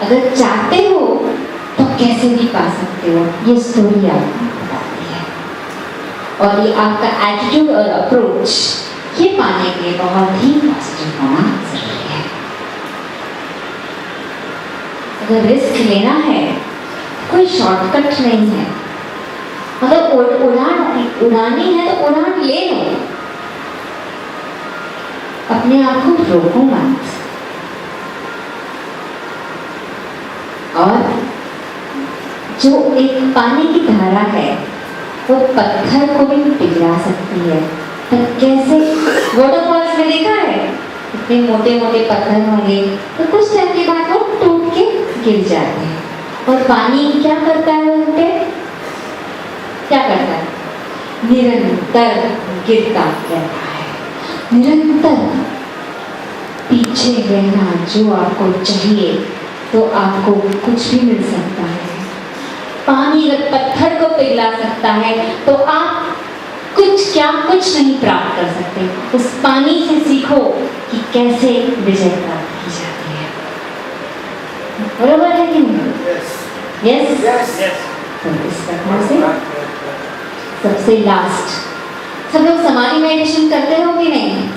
अगर चाहते हो तो कैसे भी पा सकते हो, ये स्टोरी आपको बताती है। और ये आपका एटीट्यूड और अप्रोच, ये पाने के लिए बहुत ही पॉजिटिव होना जरूरी है। अगर रिस्क लेना है, कोई शॉर्टकट नहीं है। अगर उड़ानी है तो उड़ान ले लो, अपने आप को रोको मत। और जो एक पानी की धारा है वो पत्थर को भी पिघला सकती है। पर कैसे? वाटरफॉल्स में देखा है इतने मोटे मोटे पत्थर होंगे तो कुछ टाइम के बाद वो टूट के गिर जाते हैं। और पानी क्या करता है उन पे? क्या करता है? निरंतर गिरता रहता है। निरंतर पीछे रहना, जो आपको चाहिए तो आपको कुछ भी मिल सकता है। पानी अगर पत्थर को पिघला सकता है तो आप कुछ नहीं प्राप्त कर सकते। उस पानी से सीखो कि कैसे विजय प्राप्त की जाती है। बरोबर है कि नहीं? यस। तो इस प्रकार से सबसे लास्ट, सब लोग समाधि मेडिटेशन करते हो कि नहीं?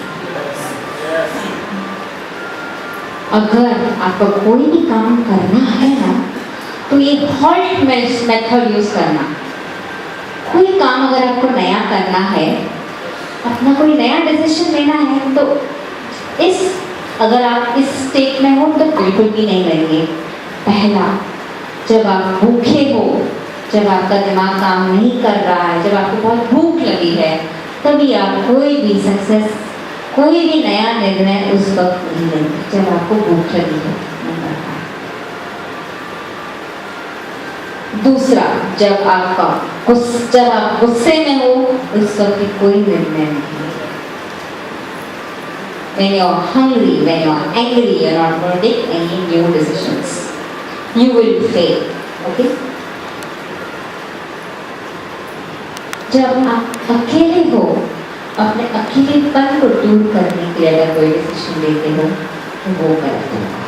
अगर आपको कोई भी काम करना है ना तो ये हॉल्ट मेथड यूज करना। कोई काम अगर आपको नया करना है, अपना कोई नया डिसीजन लेना है तो अगर आप इस स्टेट में हो तो बिल्कुल भी नहीं लेंगे। पहला, जब आप भूखे हो, जब आपका दिमाग काम नहीं कर रहा है, जब आपको बहुत भूख लगी है, तभी आप कोई भी नया निर्णय उस वक्त नहीं लेंगे जब आपको भूख लगी है। दूसरा, जब आप गुस्से में हो उस वक्त कोई निर्णय नहीं। When you are hungry, when you are angry, you are not going to take any new decisions. You will fail. Okay? जब आप अकेले हो, अपने अकेलेपन को दूर करने के लिए अगर कोई डिसीजन लेते हो तो वो गलत होगा।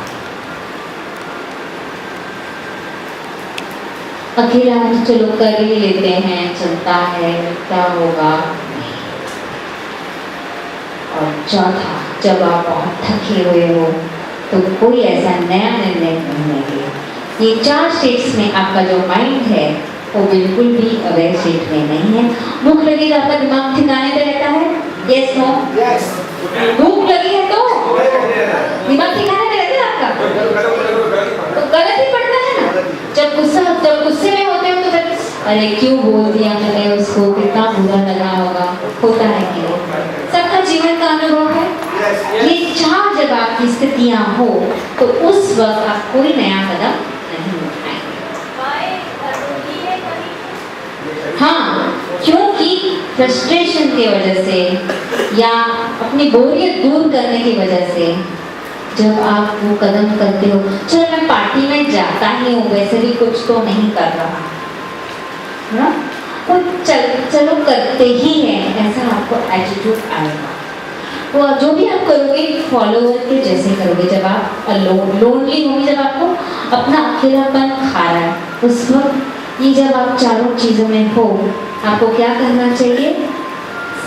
अकेला तो चलो कर ही लेते हैं, चलता है, क्या होगा। और चौथा, जब आप बहुत थके हुए हो तो कोई ऐसा नया निर्णय नहीं लेंगे। ये 4 स्टेट्स में आपका जो माइंड है वो बिल्कुल भी अवेयर स्टेट में नहीं है। भूख लगी तो आपका दिमाग ठिकाने पे रहता है? Yes no? भूख लगी है तो दिमाग ठिकाने पे रहता है आपका, तो गलत ही पड़ता है ना। जब गुस्से में होते हो तो फिर अरे क्यों बोल दिया मैंने उसको, कितना बुरा लगा होता है कि सबका जीवन का अनुभव है। ये 4 जब आपकी स्थितियां हो तो उस वक्त आप कोई नया कदम नहीं उठाएंगे। हाँ, क्योंकि फ्रस्ट्रेशन की वजह से या अपनी बोरियत दूर करने की वजह से जब आप वो कदम करते हो, चलो मैं पार्टी में जाता ही हूँ, वैसे भी कुछ तो नहीं कर रहा, है वो चलो करते ही हैं, ऐसा आपको एटीट्यूड आएगा। वो जो भी आप करोगे फॉलोअर के जैसे करोगे। जब आप लोनली होंगे, जब आपको अपना अकेलापन खा रहा है, उस वक्त ये जब आप चारों चीज़ों में हो, आपको क्या करना चाहिए?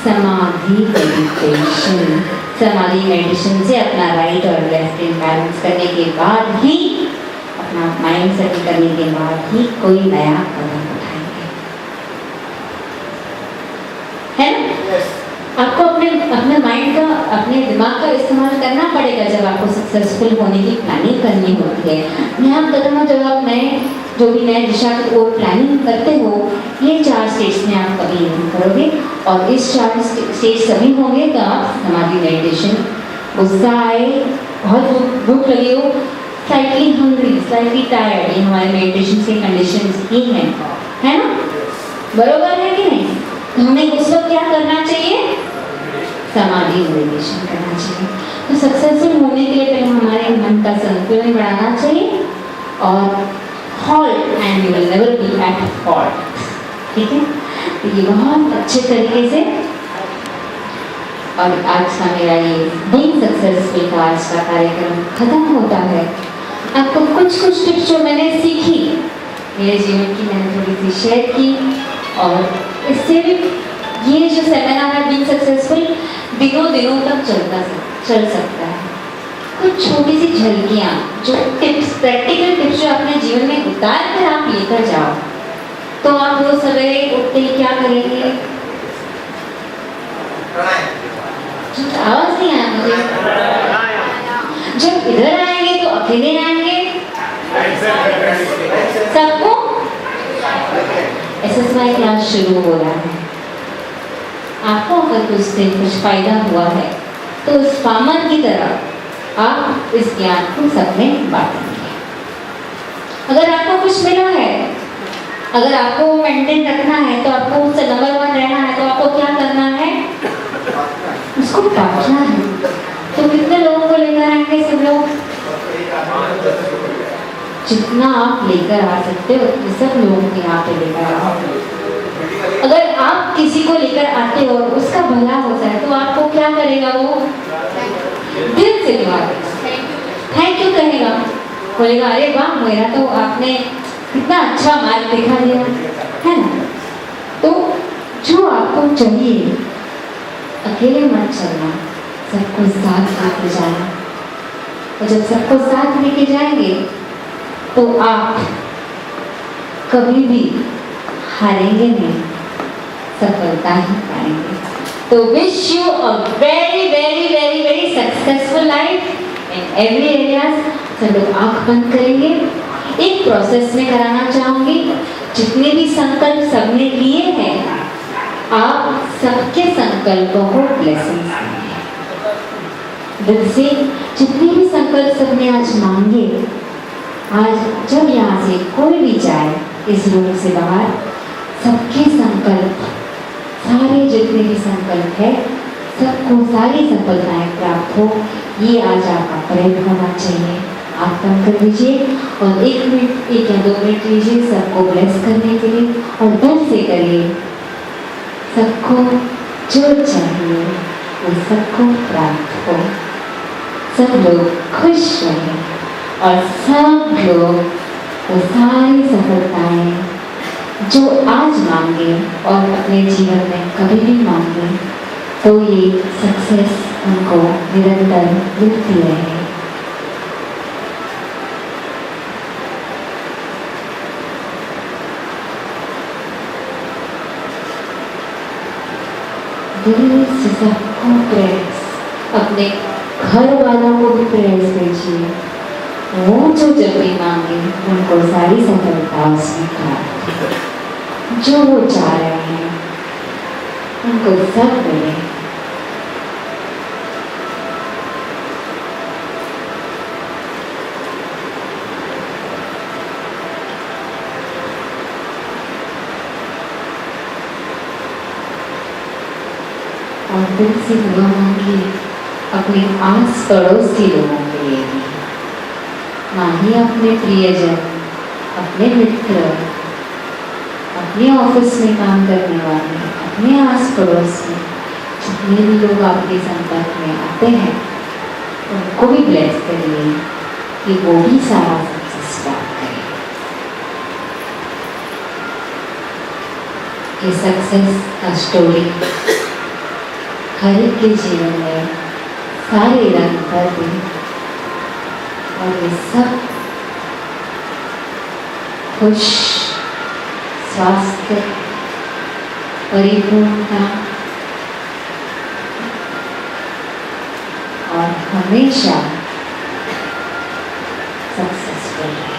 समाधि मेडिटेशन। समाधि मेडिटेशन से अपना राइट और लेफ्ट बैलेंस करने के बाद ही, अपना माइंड सेट करने के बाद ही कोई नया कदम उठाएंगे, है ना? आपको अपने माइंड का, अपने दिमाग का इस्तेमाल करना पड़ेगा जब आपको सक्सेसफुल होने की प्लानिंग करनी होती है। नया कदम जब आप जो भी नए दिशा की ओर प्लानिंग करते हो, ये 4 स्टेज में आप कभी नहीं करोगे। और इस 4 स्टेज सभी होंगे तो आप समाधि मेडिटेशन, गुस्सा आए, बहुत भूख लगी हो, स्लाइटली हंग्री, स्लाइटली टायर्ड, ये हमारे मेडिटेशन के कंडीशंस ही हैं, है ना? बरोबर है कि नहीं? तो हमें उस वक्त क्या करना चाहिए? समाधि मेडिटेशन करना चाहिए। तो सक्सेसफुल होने के लिए पहले हमारे मन का संतुलन बढ़ाना चाहिए और halt and you will never be at fault। ठीक है? तो ये बहुत अच्छे तरीके से, और आज का मेरा ये बीइंग सक्सेसफुल का आज का कार्यक्रम खत्म होता है। आपको कुछ टिप्स जो मैंने सीखी मेरे जीवन की, मैंने थोड़ी सी शेयर की, और इससे भी ये जो सेमिनार है बीइंग सक्सेसफुल दिनों तक चल सकता है। कुछ छोटी सी झलकियाँ, जो टिप्स, प्रैक्टिकल टिप्स जो अपने जीवन में उतार कर आप लेकर जाओ, तो आप वो सवेरे उठते ही क्या करेंगे? आवाज नहीं आया मुझे। जब इधर आएंगे तो अकेले आएंगे, SSY क्लास शुरू हो रहा है। आपको अगर कुछ दिन कुछ फायदा हुआ है तो उस फार्मर की तरह आप इस ज्ञान को सब में बांटेंगे। अगर आपको कुछ मिला है, अगर आपको मेंटेन रखना है, तो आपको उससे नंबर 1 रहना है, तो आपको क्या करना है? उसको बांटना है। तो कितने लोगों को लेकर आएंगे सब लोग? जितना आप लेकर आ सकते हो उतने सब लोगों को यहाँ पे लेकर आओ। अगर आप किसी को लेकर आते हो और उसका भला होता है तो आपको क्या करेगा? वो दिल से दुआ करेगा, थैंक यू कहेगा, बोलेगा अरे वाह मेरा तो आपने कितना अच्छा मार्ग दिखा दिया, है ना? तो जो आपको चाहिए, अकेले मत चलना, सबको साथ लेके जाना। और जब सबको साथ लेके जाएंगे तो आप कभी भी हारेंगे नहीं, सफलता ही पाएंगे। तो wish you a very very very very successful life in every areas. सब लोग आंख बंद करेंगे। एक प्रोसेस में कराना चाहूंगी, जितने भी संकल्प सबने लिए हैं, आप सबके संकल्पों को ब्लेसिंग्स देंगे। दिल से जितने भी संकल्प सबने आज मांगे, आज जब यहाँ से कोई भी जाए इस रूम से बाहर, सबके संकल्प, सारे जितने भी संकल्प है, सबको सारी सफलताएं प्राप्त हो, ये आज आपका प्रयत्न होना चाहिए। आप कम कर लीजिए और 1 मिनट 1 या 2 मिनट लीजिए सबको ब्लेस करने के लिए, और दिल से करिए सबको जो चाहिए वो सबको प्राप्त हो, सब लोग खुश रहें और सब लोग वो सारी सफलताएं जो आज मांगे और अपने जीवन में कभी भी मांगे, तो ये सक्सेस उनको निरंतर मिलती रहे। दिल से सबको प्रेस, अपने घर वालों को भी प्रेस दीजिए, वो जो जब भी मांगे उनको सारी सफलता उसमें प्राप्त हो। जो वो चाह रहे हैं उनको सब मिले। और दिल से दुआ मांगिए अपने आस पड़ोस के लोगों के लिए भी, मांगिए अपने प्रियजन, अपने मित्र, अपने ऑफिस में काम करने वाले, अपने आस पड़ोस में जितने भी लोग आपके संपर्क में आते हैं, उनको भी ब्लेस करिए कि वो भी सारा सक्सेस प्राप्त करें। ये सक्सेस का स्टोरी हर एक के जीवन में सारे रंग भर दे, और ये सब खुश, स्वास्थ्य, परिपूर्णता और हमेशा सक्सेसफुल रहे।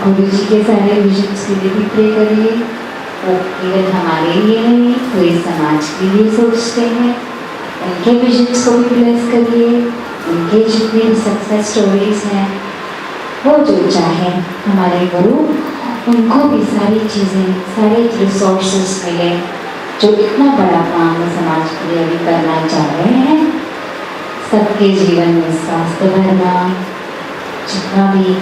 गुरु जी के सारे विजन्स के लिए भी प्रे करिए। वो केवल हमारे लिए नहीं, पूरे समाज के लिए सोचते हैं। उनके विजन्स को भी ब्लेस करिए। उनके जितने भी सक्सेस स्टोरीज हैं, वो जो चाहे हमारे गुरु, उनको भी सारी चीज़ें, सारे रिसोर्सेज मिले जो इतना बड़ा काम समाज के लिए अभी करना चाह रहे हैं। सबके जीवन में स्वास्थ्य भरना, जितना भी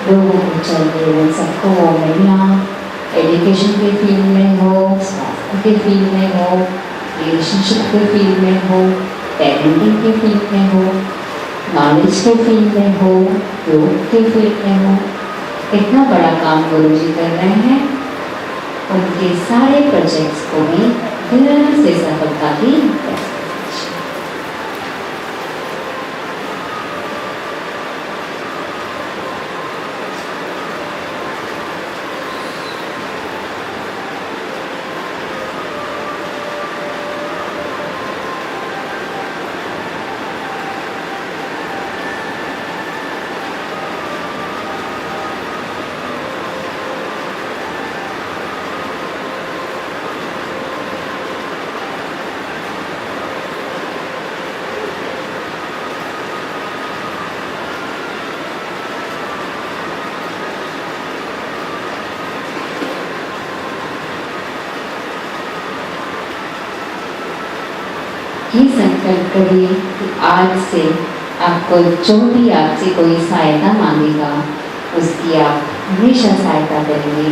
लोगों को चाहिए वो सबको वो मिलना, एजुकेशन के फील्ड में हो, स्वास्थ्य के फील्ड में हो, रिलेशनशिप के फील्ड में हो, टैलेंटिंग के फील्ड में हो, नॉलेज के फील्ड में हो, योग के फील्ड में हो। इतना बड़ा काम गुरु जी कर रहे हैं। उनके सारे प्रोजेक्ट्स को भी दिल से सफलता की ये संकल्प करिए कि आज से आपको जो भी आपसे कोई सहायता मांगेगा उसकी आप हमेशा सहायता करेंगे।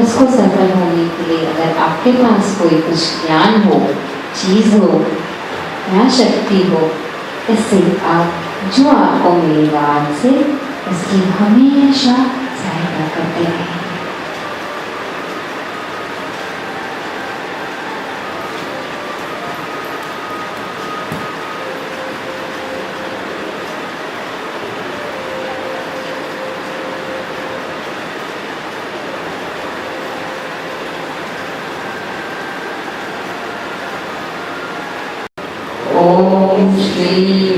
उसको सफल होने के लिए अगर आपके पास कोई कुछ ज्ञान हो, चीज़ हो या शक्ति हो, इससे आप जो आपको मिलेगा आज से उसकी हमेशा सहायता करते रहें। ओम श्री